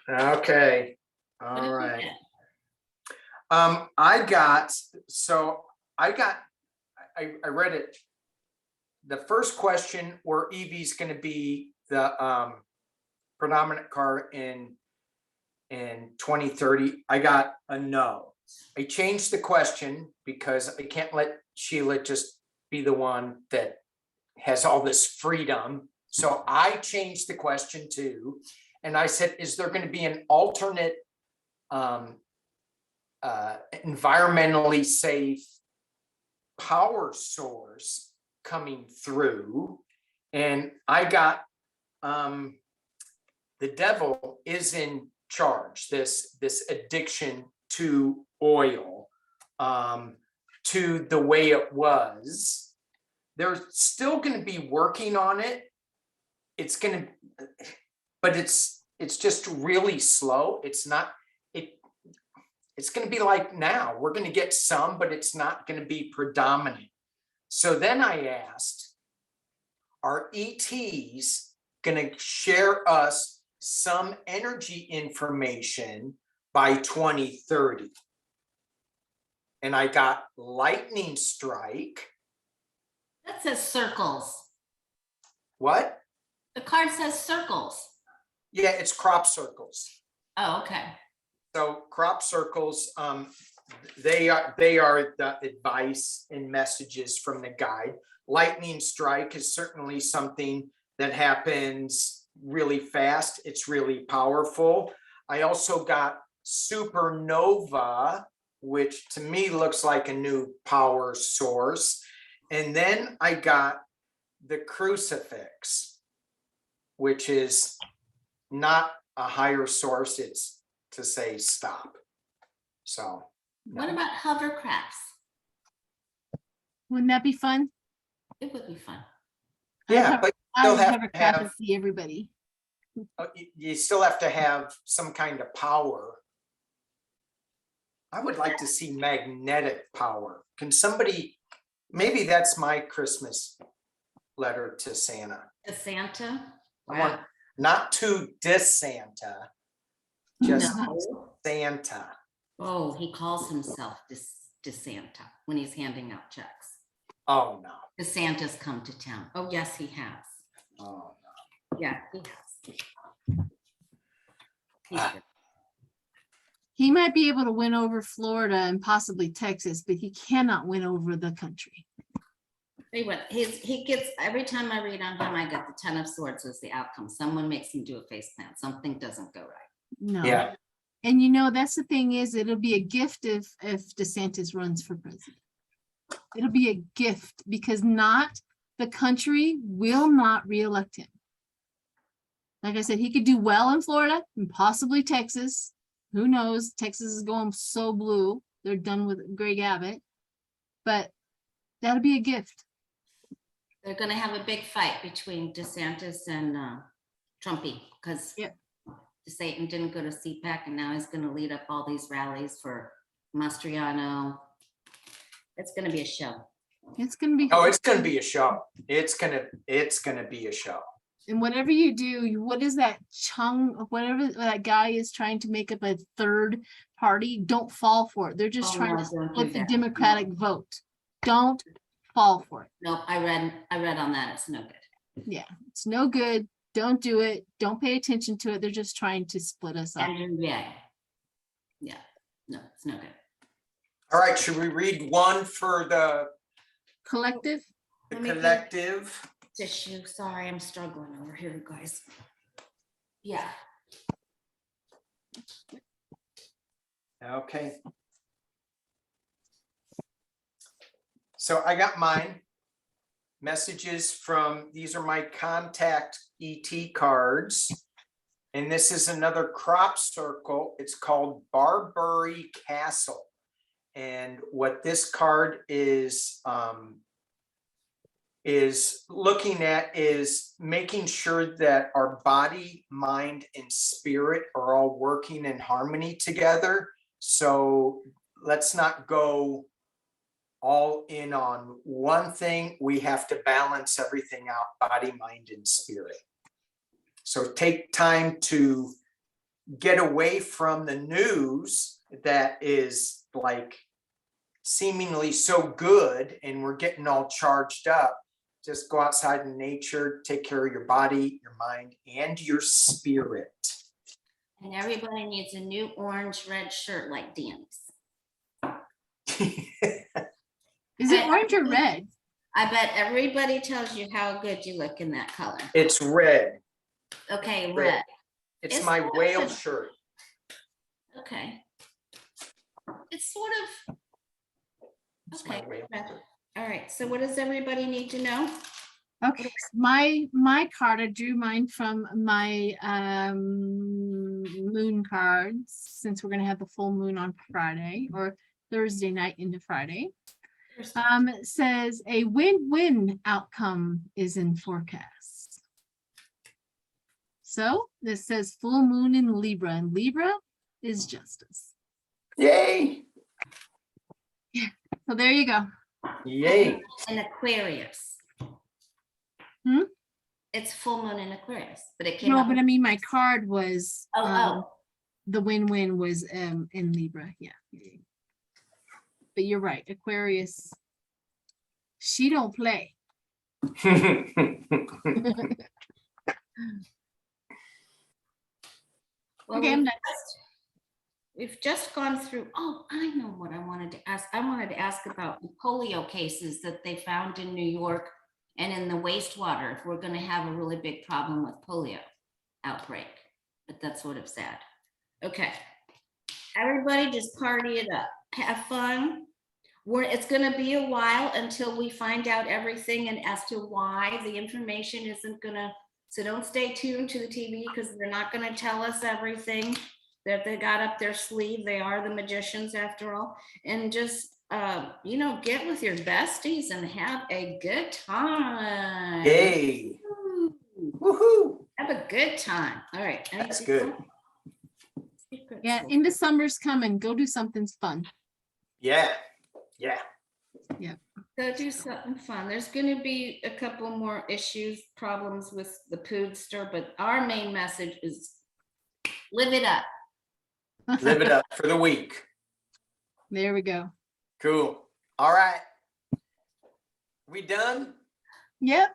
Okay, What did all you right. get? I read it. The first question, were EVs going to be the predominant car in 2030? I got a no. I changed the question because I can't let Sheila just be the one that has all this freedom. So I changed the question too. And I said, is there going to be an alternate environmentally safe power source coming through? And I got the devil is in charge, this addiction to oil, to the way it was. They're still going to be working on it. It's going to, but it's just really slow. It's not, it's going to be like now, we're going to get some, but it's not going to be predominant. So then I asked, are ETs going to share us some energy information by 2030? And I got lightning strike. That says circles. What? The card says circles. Yeah, it's crop circles. Oh, okay. So crop circles, they are the advice and messages from the guide. Lightning strike is certainly something that happens really fast. It's really powerful. I also got supernova, which to me looks like a new power source. And then I got the crucifix, which is not a higher source. It's to say stop. So no. What about hovercrafts? Wouldn't that be fun? It would be fun. Yeah, but I you'll would have have a to crap and have, see everybody. you still have to have some kind of power. I would like to see magnetic power. Can somebody, maybe that's my Christmas letter to Santa. To Santa? I want not to Santa, just No. Santa. Oh, he calls himself Santa when he's handing out checks. Oh no. The Santa's come to town. Oh yes, he has. Oh Yeah, he has. He's good. He might be able to win over Florida and possibly Texas, but he cannot win over the country. He gets, every time I read on him, I get the 10 of Swords as the outcome. Someone makes him do a face plant. Something doesn't go right. No. Yeah. And you know, that's the thing is, it'll be a gift if DeSantis runs for president. It'll be a gift because the country will not reelect him. Like I said, he could do well in Florida and possibly Texas. Who knows? Texas is going so blue. They're done with Greg Abbott. But that'll be a gift. They're going to have a big fight between DeSantis and Trumpy because Satan didn't go to CPAC and now he's going to lead up all these rallies for Mastriano. It's gonna be a show. It's gonna be. Oh, it's gonna be a show. It's gonna be a show. And whatever you do, what is that whatever that guy is trying to make up a third party, don't fall for it. They're just Oh, trying no, to don't do split the that. Democratic vote. Don't fall for it. Nope, I read on that. It's no good. Yeah, it's no good. Don't do it. Don't pay attention to it. They're just trying to split us up. And yeah, no, it's no good. All right, should we read one for the Collective. Let me get- collective? Tissue. Sorry, I'm struggling over here, guys. Yeah. Okay. So I got mine. Messages from, these are my contact ET cards. And this is another crop circle. It's called Barbury Castle. And what this card is looking at is making sure that our body, mind, and spirit are all working in harmony together. So let's not go all in on one thing. We have to balance everything out, body, mind, and spirit. So take time to get away from the news that is like seemingly so good and we're getting all charged up. Just go outside in nature, take care of your body, your mind, and your spirit. And everybody needs a new orange red shirt like Dan's. Is it orange or red? I bet everybody tells you how good you look in that color. It's red. Okay, Red. red. It's It's my not whale good. shirt. Okay. It's sort of. It's my Okay. whale. red. All right. So what does everybody need to know? Okay, my card, I drew mine from my moon cards, since we're gonna have the full moon on Friday or Thursday night into Friday. It says a win-win outcome is in forecast. So this says full moon in Libra, and Libra is justice. Yay. So there you go. Yay. An Aquarius. Hmm? It's full moon in Aquarius, but it came No, up. but I mean, my card was Oh, the win-win was in Libra. Yeah. But you're right, Aquarius. She don't play. Well, Okay, I'm done. we've just gone through, oh, I know what I wanted to ask. I wanted to ask about the polio cases that they found in New York and in the wastewater, if we're gonna have a really big problem with polio outbreak, but that's sort of sad. Okay, everybody just party it up, have fun. It's gonna be a while until we find out everything and as to why the information isn't gonna, so don't stay tuned to the TV because they're not gonna tell us everything that they got up their sleeve. They are the magicians after all. And just, get with your besties and have a good time. Yay. Woo. Woohoo. Have a good time. All right. That's good. Yeah, into summer's coming. Go do something fun. Yeah. Go do something fun. There's going to be a couple more problems with the Poodster, but our main message is live it up. Live it up for the week. There we go. Cool. All right. We done? Yep.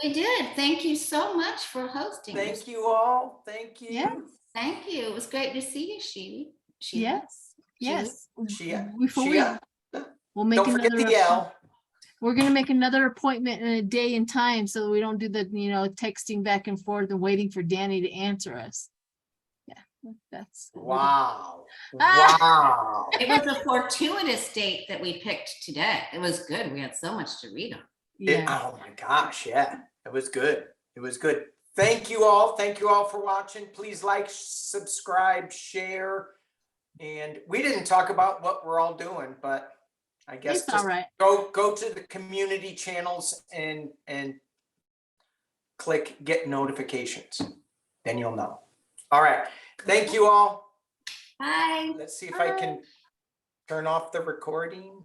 We did. Thank you so much for hosting. Thank you all. Thank you. Yeah. Thank you. It was great to see you, Sheila. Yes. Sheila. Before Sheila. we'll make Don't forget another. the L. We're gonna make another appointment in a day and time, so we don't do the texting back and forth and waiting for Danny to answer us. Yeah, that's Wow. Ah. Wow. It was a fortuitous date that we picked today. It was good. We had so much to read on. Yeah. Oh my gosh. Yeah. It was good. It was good. Thank you all. Thank you all for watching. Please like, subscribe, share. And we didn't talk about what we're all doing, but I guess It's just all right. go to the community channels and click get notifications. Then you'll know. All right. Thank you all. Bye. Let's see if I can turn off the recording.